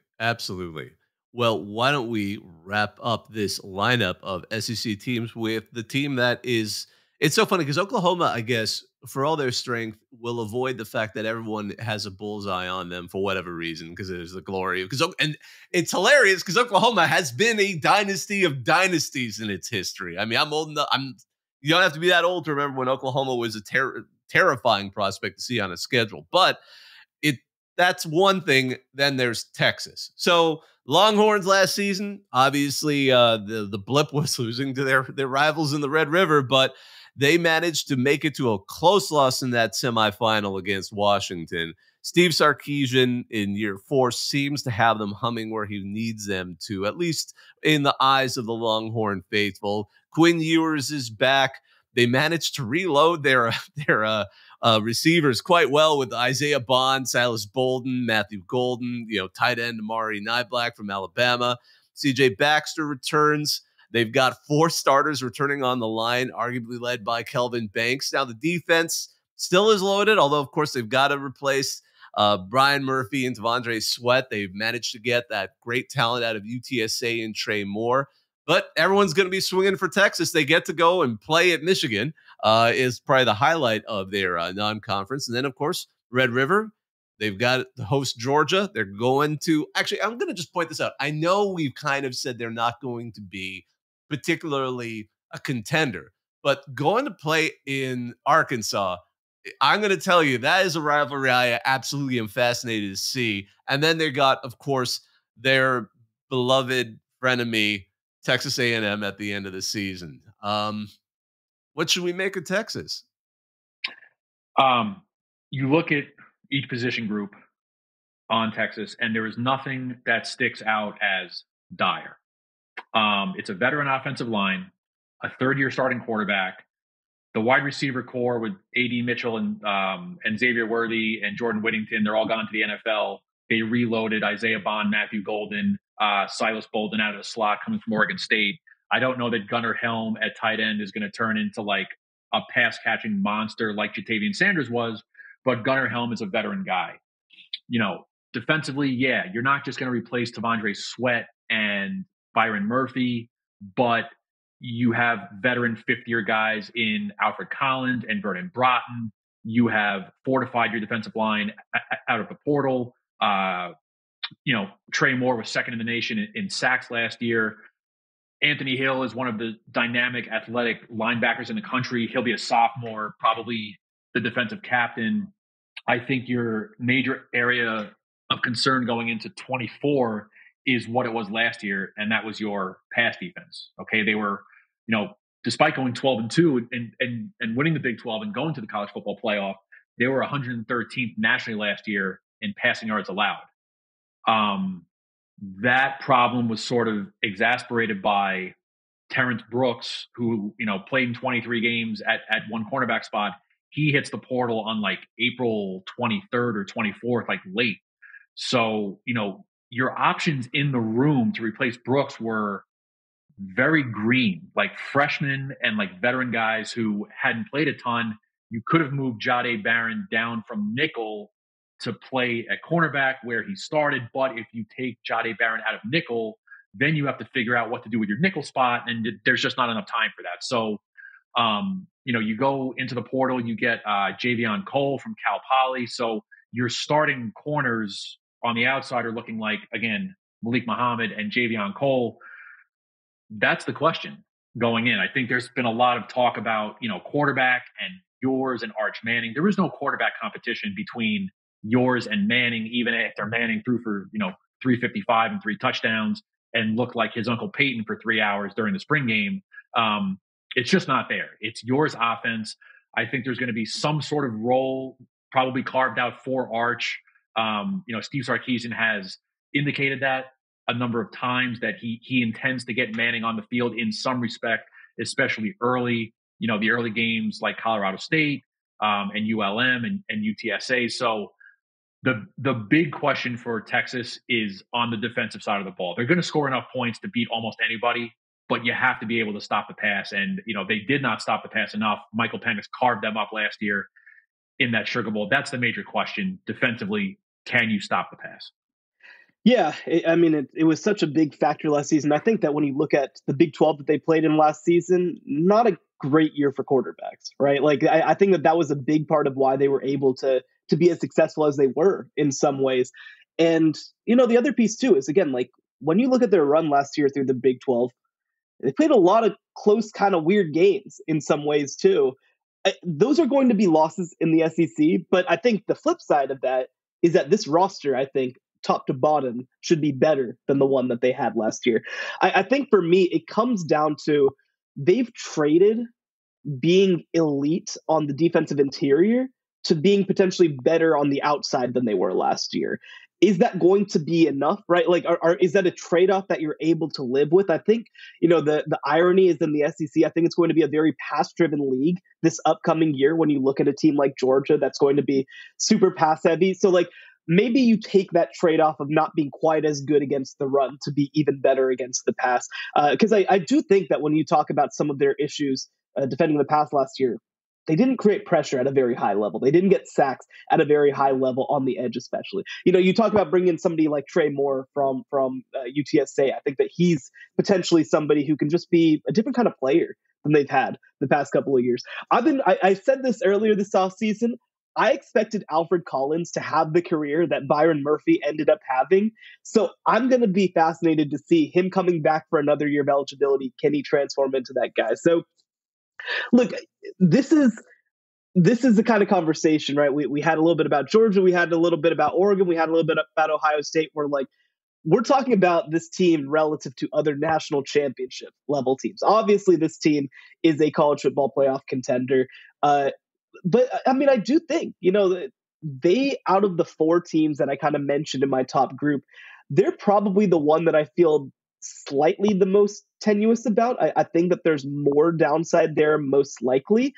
Well, why don't we wrap up this lineup of SEC teams with the team that is, it's so funny because Oklahoma, I guess, for all their strength, will avoid the fact that everyone has a bullseye on them for whatever reason, because there's the glory. And it's hilarious because Oklahoma has been a dynasty of dynasties in its history. I mean, I'm old enough. You don't have to be that old to remember when Oklahoma was a terrifying prospect to see on a schedule. But that's one thing. Then there's Texas. So Longhorns last season, obviously the blip was losing to their rivals in the Red River, but they managed to make it to a close loss in that semifinal against Washington. Steve Sarkisian in year 4 seems to have them humming where he needs them to, at least in the eyes of the Longhorn faithful. Quinn Ewers is back. They managed to reload their receivers quite well with Isaiah Bond, Silas Bolden, Matthew Golden, tight end Amari Niblack from Alabama. CJ Baxter returns. They've got 4 starters returning on the line, arguably led by Kelvin Banks. Now, the defense still is loaded, although, of course, they've got to replace Brian Murphy and Devondre Sweat. They've managed to get that great talent out of UTSA and Trey Moore. But everyone's going to be swinging for Texas. They get to go and play at Michigan is probably the highlight of their non-conference. And then, of course, Red River. They've got to host Georgia. They're going to – actually, I'm going to just point this out. I know we've kind of said they're not going to be particularly a contender, But going to play in Arkansas, I'm going to tell you, that is a rivalry I absolutely am fascinated to see. And then they got, of course, their beloved frenemy, Texas A&M, at the end of the season. What should we make of Texas? You look at each position group on Texas, and there is nothing that sticks out as dire. It's a veteran offensive line, a third-year starting quarterback, the wide receiver core with A.D. Mitchell and Xavier Worthy and Jordan Whittington. They're all gone to the NFL. They reloaded Isaiah Bond, Matthew Golden, Silas Bolden out of the slot coming from Oregon State. I don't know that Gunnar Helm at tight end is going to turn into like a pass-catching monster like Jatavian Sanders was, but Gunnar Helm is a veteran guy. Defensively, yeah, you're not just going to replace Tavondre Sweat and Byron Murphy, but you have veteran fifth-year guys in Alfred Collins and Vernon Broughton. You have fortified your defensive line out of the portal. Trey Moore was second in the nation in sacks last year. Anthony Hill is one of the dynamic athletic linebackers in the country. He'll be a sophomore, probably the defensive captain. I think your major area of concern going into 24 is what it was last year, and that was your pass defense. Okay, they were, despite going 12-2 and winning the Big 12 and going to the college football playoff, they were 113th nationally last year in passing yards allowed. That problem was sort of exasperated by Terrence Brooks, who, played in 23 games at one cornerback spot. He hits the portal on like April 23rd or 24th, like late. So, your options in the room to replace Brooks were very green, like freshmen and like veteran guys who hadn't played a ton. You could have moved Jahdae Barron down from nickel to play at cornerback where he started. But if you take Jahdae Barron out of nickel, then you have to figure out what to do with your nickel spot. And there's just not enough time for that. So, you go into the portal, you get Javion Cole from Cal Poly. So your starting corners on the outside are looking like, again, Malik Muhammad and Javion Cole. That's the question going in. I think there's been a lot of talk about, quarterback and yours and Arch Manning. There is no quarterback competition between yours and Manning, even after Manning threw for, 355 and 3 touchdowns and looked like his Uncle Peyton for 3 hours during the spring game. It's just not there. It's yours offense. I think there's going to be some sort of role probably carved out for Arch. Steve Sarkisian has indicated that a number of times that he intends to get Manning on the field in some respect, especially early, the early games like Colorado State and ULM and UTSA. So the big question for Texas is on the defensive side of the ball. They're going to score enough points to beat almost anybody, but you have to be able to stop the pass. And, they did not stop the pass enough. Michael Penix carved them up last year in that Sugar Bowl. That's the major question. Defensively, can you stop the pass? Yeah, it was such a big factor last season. I think that when you look at the Big 12 that they played in last season, not a great year for quarterbacks, right? Like, I think that was a big part of why they were able to be as successful as they were in some ways. And, the other piece too is, again, like when you look at their run last year through the Big 12, they played a lot of close, kind of weird games in some ways too. Those are going to be losses in the SEC, but I think the flip side of that is that this roster, I think, top to bottom, should be better than the one that they had last year. I think for me, it comes down to they've traded being elite on the defensive interior to being potentially better on the outside than they were last year. Is that going to be enough, right? Like, is that a trade-off that you're able to live with? I think, the irony is in the SEC, I think it's going to be a very pass-driven league this upcoming year when you look at a team like Georgia that's going to be super pass-heavy. So, like, maybe you take that trade-off of not being quite as good against the run to be even better against the pass. Because I do think that when you talk about some of their issues defending the pass last year, they didn't create pressure at a very high level. They didn't get sacks at a very high level on the edge, especially. You talk about bringing in somebody like Trey Moore from UTSA. I think that he's potentially somebody who can just be a different kind of player than they've had the past couple of years. I said this earlier this offseason. I expected Alfred Collins to have the career that Byron Murphy ended up having. So I'm going to be fascinated to see him coming back for another year of eligibility. Can he transform into that guy? So Look, this is the kind of conversation, right? We had a little bit about Georgia, we had a little bit about Oregon, we had a little bit about Ohio State. We're talking about this team relative to other national championship level teams. Obviously, this team is a college football playoff contender. But I mean, I do think, they, out of the four teams that I kind of mentioned in my top group, they're probably the one that I feel slightly the most tenuous about. I think that there's more downside there, most likely.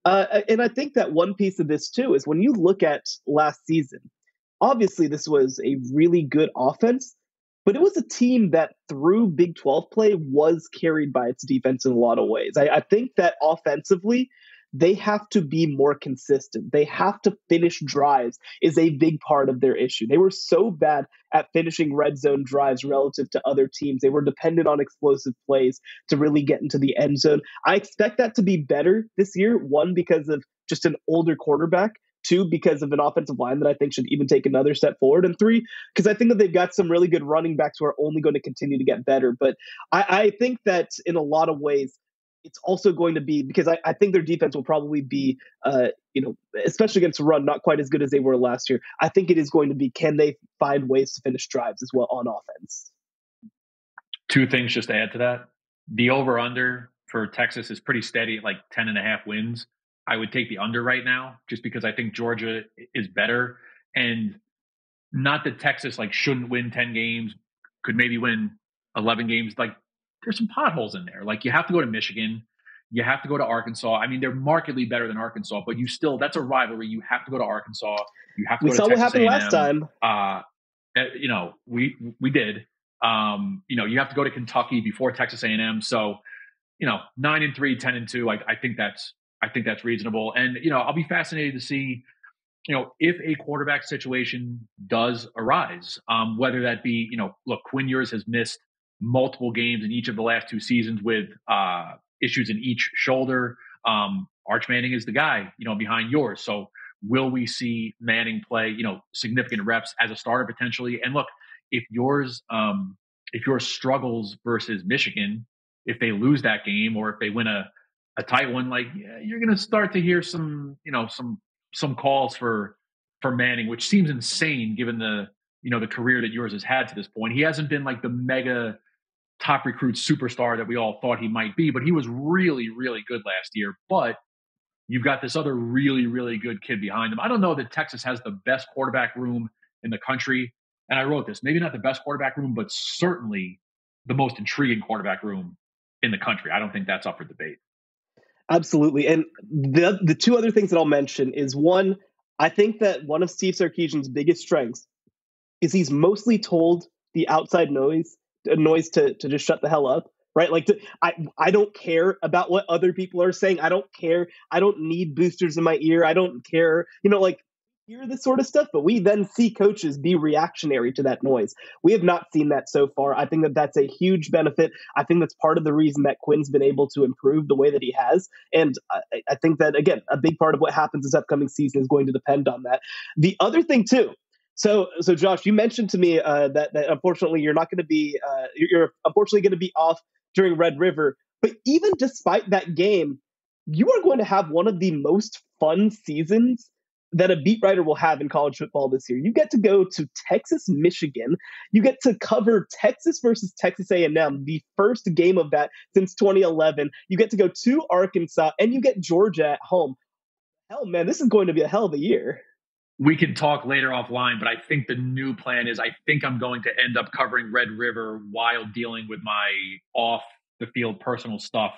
And I think that one piece of this, too, is when you look at last season, obviously this was a really good offense, but it was a team that through Big 12 play was carried by its defense in a lot of ways. I think that offensively, they have to be more consistent. They have to finish drives is a big part of their issue. They were so bad at finishing red zone drives relative to other teams. They were dependent on explosive plays to really get into the end zone. I expect that to be better this year, one, because of just an older quarterback, two, because of an offensive line that I think should even take another step forward, and three, because I think that they've got some really good running backs who are only going to continue to get better. But I think that in a lot of ways, it's also going to be because I think their defense will probably be, especially against a run, not quite as good as they were last year. I think it is going to be, can they find ways to finish drives as well on offense? Two things just to add to that. The over-under for Texas is pretty steady at like 10.5 wins. I would take the under right now just because I think Georgia is better. And not that Texas shouldn't win 10 games, could maybe win 11 games. There's some potholes in there. You have to go to Michigan. You have to go to Arkansas. I mean, they're markedly better than Arkansas, but that's a rivalry. You have to go to Arkansas. You have to go to Texas A&M. We saw what happened last time. We did. You have to go to Kentucky before Texas A&M. So, 9-3, 10-2. I think that's reasonable. And, I'll be fascinated to see, if a quarterback situation does arise, whether that be, look, Quinn Ewers has missed multiple games in each of the last two seasons with issues in each shoulder. Arch Manning is the guy, behind yours. So will we see Manning play, significant reps as a starter potentially? And look, if yours struggles versus Michigan, if they lose that game or if they win a tight one, you're going to start to hear some calls for Manning, which seems insane given the career that yours has had to this point. He hasn't been the mega top recruit superstar that we all thought he might be, but he was really, really good last year. But you've got this other really, really good kid behind him. I don't know that Texas has the best quarterback room in the country. And I wrote this, maybe not the best quarterback room, but certainly the most intriguing quarterback room in the country. I don't think that's up for debate. Absolutely. And the two other things that I'll mention is, one, I think that one of Steve Sarkisian's biggest strengths is he's mostly told the outside noise to just shut the hell up, right? I don't care about what other people are saying. I don't care. I don't need boosters in my ear. I don't care, hear this sort of stuff. But we then see coaches be reactionary to that noise. We have not seen that so far. I think that that's a huge benefit. I think that's part of the reason that Quinn's been able to improve the way that he has. And I think that, again, a big part of what happens this upcoming season is going to depend on that. The other thing, too, So Josh, you mentioned to me that unfortunately you're not going to be you're unfortunately going to be off during Red River. But even despite that game, you are going to have one of the most fun seasons that a beat writer will have in college football this year. You get to go to Texas, Michigan. You get to cover Texas versus Texas A&M, the first game of that since 2011. You get to go to Arkansas, and you get Georgia at home. Hell, man, this is going to be a hell of a year. We can talk later offline, but I think the new plan is I think I'm going to end up covering Red River while dealing with my off-the-field personal stuff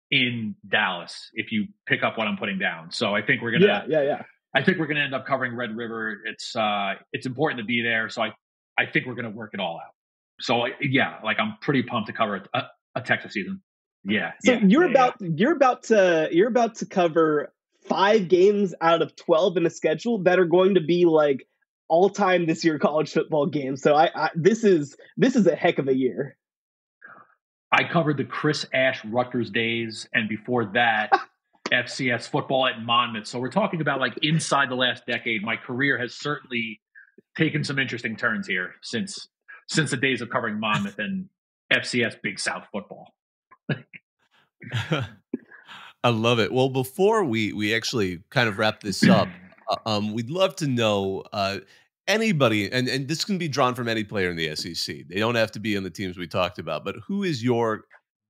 in Dallas, if you pick up what I'm putting down. So I think we're going to Yeah. I think we're going to end up covering Red River. It's important to be there. So I think we're going to work it all out. So yeah, I'm pretty pumped to cover a Texas season. Yeah. So you're about to cover 5 games out of 12 in a schedule that are going to be all-time this year college football games. So this is a heck of a year. I covered the Chris Ash Rutgers days, and before that, FCS football at Monmouth. So we're talking about inside the last decade. My career has certainly taken some interesting turns here since the days of covering Monmouth and FCS Big South football. I love it. Well, before we actually kind of wrap this up, we'd love to know anybody, and this can be drawn from any player in the SEC. They don't have to be on the teams we talked about, but who is your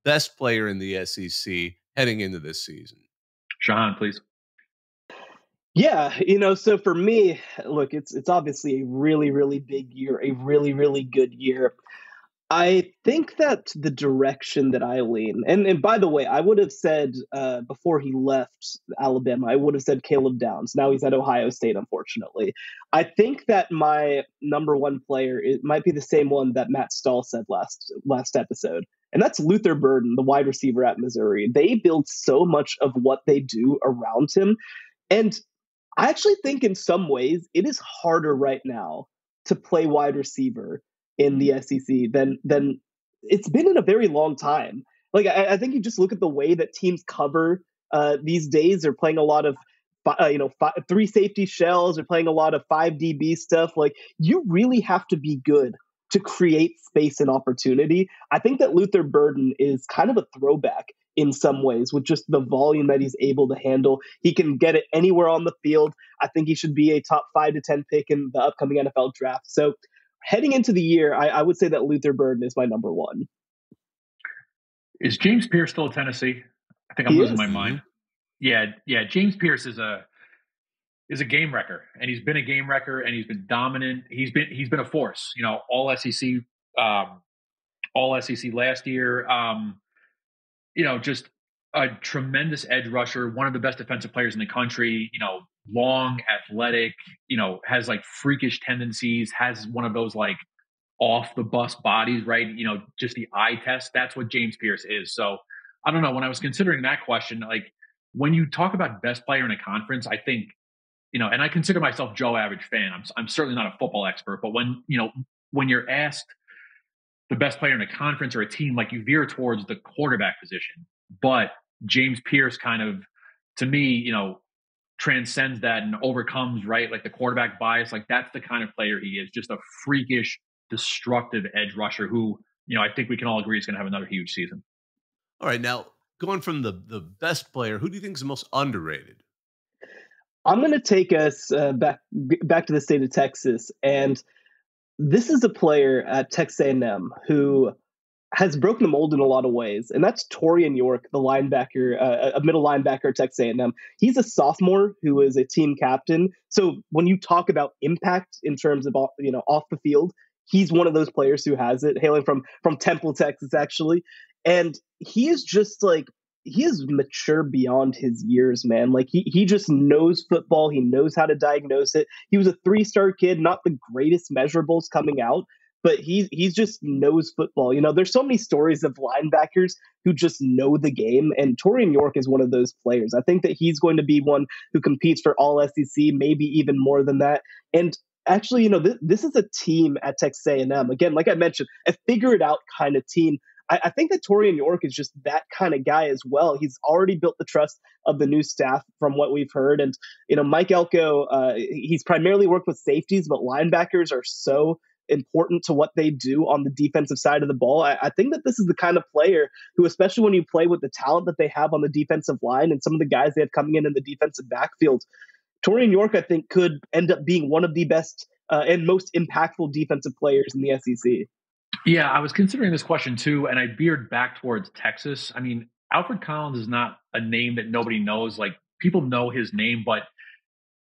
best player in the SEC heading into this season? Shehan, please. Yeah, so for me, look, it's obviously a really, really big year, a really, really good year. I think that the direction that I lean, and by the way, I would have said before he left Alabama, I would have said Caleb Downs. Now he's at Ohio State, unfortunately. I think that my number one player might be the same one that Matt Stahl said last episode, and that's Luther Burden, the wide receiver at Missouri. They build so much of what they do around him, and I actually think in some ways it is harder right now to play wide receiver in the SEC than it's been in a very long time. Like I think you just look at the way that teams cover these days. They're playing a lot of three safety shells. They're playing a lot of 5 DB stuff. Like you really have to be good to create space and opportunity. I think that Luther Burden is kind of a throwback in some ways with just the volume that he's able to handle. He can get it anywhere on the field. I think he should be a top 5 to 10 pick in the upcoming NFL draft. So heading into the year, I would say that Luther Burden is my number one. Is James Pierce still at Tennessee? I think I'm losing my mind. Yeah. James Pierce is a game wrecker, and he's been a game wrecker, and he's been dominant. He's been a force. All SEC last year. Just a tremendous edge rusher, one of the best defensive players in the country. Long, athletic. Has like freakish tendencies. Has one of those like off the bus bodies, right? Just the eye test. That's what James Pierce is. So I don't know. When I was considering that question, like when you talk about best player in a conference, I think, and I consider myself Joe Average fan. I'm certainly not a football expert, but when you're asked the best player in a conference or a team, like you veer towards the quarterback position. But James Pierce kind of, to me, transcends that and overcomes, right? Like the quarterback bias. Like that's the kind of player he is, just a freakish, destructive edge rusher who, I think we can all agree is going to have another huge season. All right. Now, going from the best player, who do you think is the most underrated? I'm going to take us back to the state of Texas. And this is a player at Texas A&M who has broken the mold in a lot of ways, and that's Torian York, the linebacker, a middle linebacker at Texas A&M. He's a sophomore who is a team captain. So when you talk about impact in terms of off the field, he's one of those players who has it, hailing from Temple, Texas, actually. And he is just like, he is mature beyond his years, man. Like he just knows football. He knows how to diagnose it. He was a 3-star kid, not the greatest measurables coming out, but he's just knows football. There's so many stories of linebackers who just know the game, and Torian York is one of those players. I think that he's going to be one who competes for all SEC, maybe even more than that. And actually, this is a team at Texas A&M. Again, like I mentioned, a figure it out kind of team. I think that Torian York is just that kind of guy as well. He's already built the trust of the new staff from what we've heard. And, Mike Elko, he's primarily worked with safeties, but linebackers are so important to what they do on the defensive side of the ball. I think that this is the kind of player who, especially when you play with the talent that they have on the defensive line and some of the guys they have coming in the defensive backfield, Torian York, I think, could end up being one of the best and most impactful defensive players in the SEC. Yeah, I was considering this question too, and I veered back towards Texas. I mean, Alfred Collins is not a name that nobody knows. Like, people know his name, but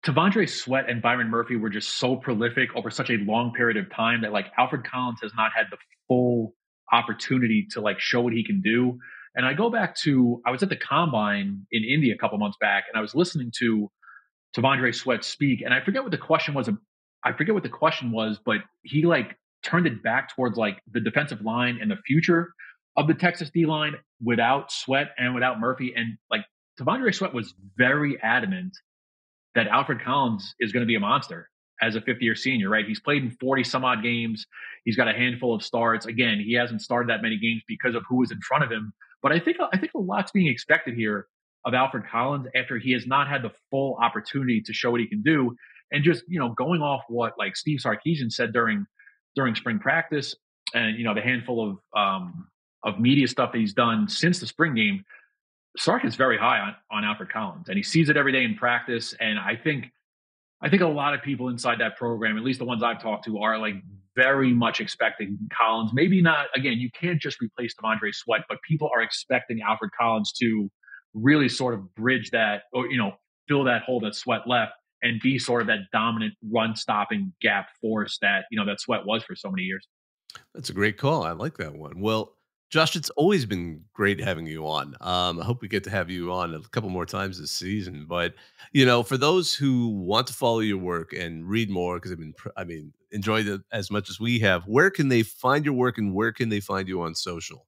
Tavondre Sweat and Byron Murphy were just so prolific over such a long period of time that, like, Alfred Collins has not had the full opportunity to, like, show what he can do. And I go back to, I was at the Combine in Indy a couple months back, and I was listening to Tavondre Sweat speak, and I forget what the question was, but he, like, turned it back towards like the defensive line and the future of the Texas D line without Sweat and without Murphy. And like Tavondre Sweat was very adamant that Alfred Collins is going to be a monster as a 5th-year senior, right? He's played in 40 some odd games. He's got a handful of starts. Again, he hasn't started that many games because of who was in front of him. But I think a lot's being expected here of Alfred Collins after he has not had the full opportunity to show what he can do. And just, going off what like Steve Sarkisian said during spring practice and, the handful of media stuff that he's done since the spring game, Sark is very high on Alfred Collins, and he sees it every day in practice. And I think a lot of people inside that program, at least the ones I've talked to, are like very much expecting Collins. Maybe not, again, you can't just replace De'Mondre Sweat, but people are expecting Alfred Collins to really sort of bridge that, or, fill that hole that Sweat left and be sort of that dominant run stopping gap force that, that Sweat was for so many years. That's a great call. I like that one. Well, Josh, it's always been great having you on. I hope we get to have you on a couple more times this season. But for those who want to follow your work and read more, because enjoyed it as much as we have, where can they find your work and where can they find you on social?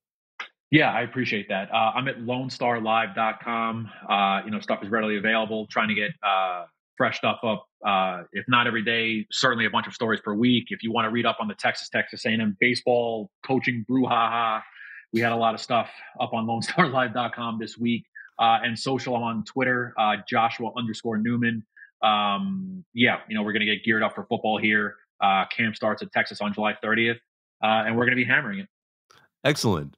Yeah, I appreciate that. I'm at LoneStarLive.com. Stuff is readily available. Trying to get fresh stuff up. If not every day, certainly a bunch of stories per week. If you want to read up on the Texas A&M baseball coaching brouhaha, we had a lot of stuff up on LoneStarLive.com this week. And social, I'm on Twitter, Joshua_Newman. We're going to get geared up for football here. Camp starts at Texas on July 30th, and we're going to be hammering it. Excellent.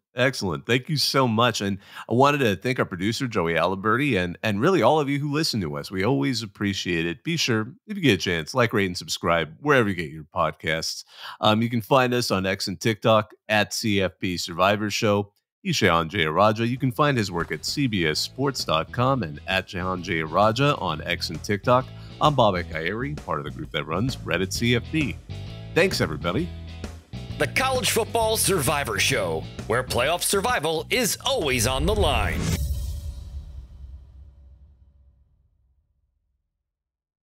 Thank you so much. And I wanted to thank our producer, Joey Aliberti, and really all of you who listen to us. We always appreciate it. Be sure, if you get a chance, like, rate, and subscribe wherever you get your podcasts. You can find us on X and TikTok at CFP Survivor Show. He's Shehan Jayaraja. You can find his work at cbssports.com and at Shehan Jayaraja on X and TikTok. I'm Bobak Hayeri, part of the group that runs Reddit CFP. Thanks, everybody. The College Football Survivor Show, where playoff survival is always on the line.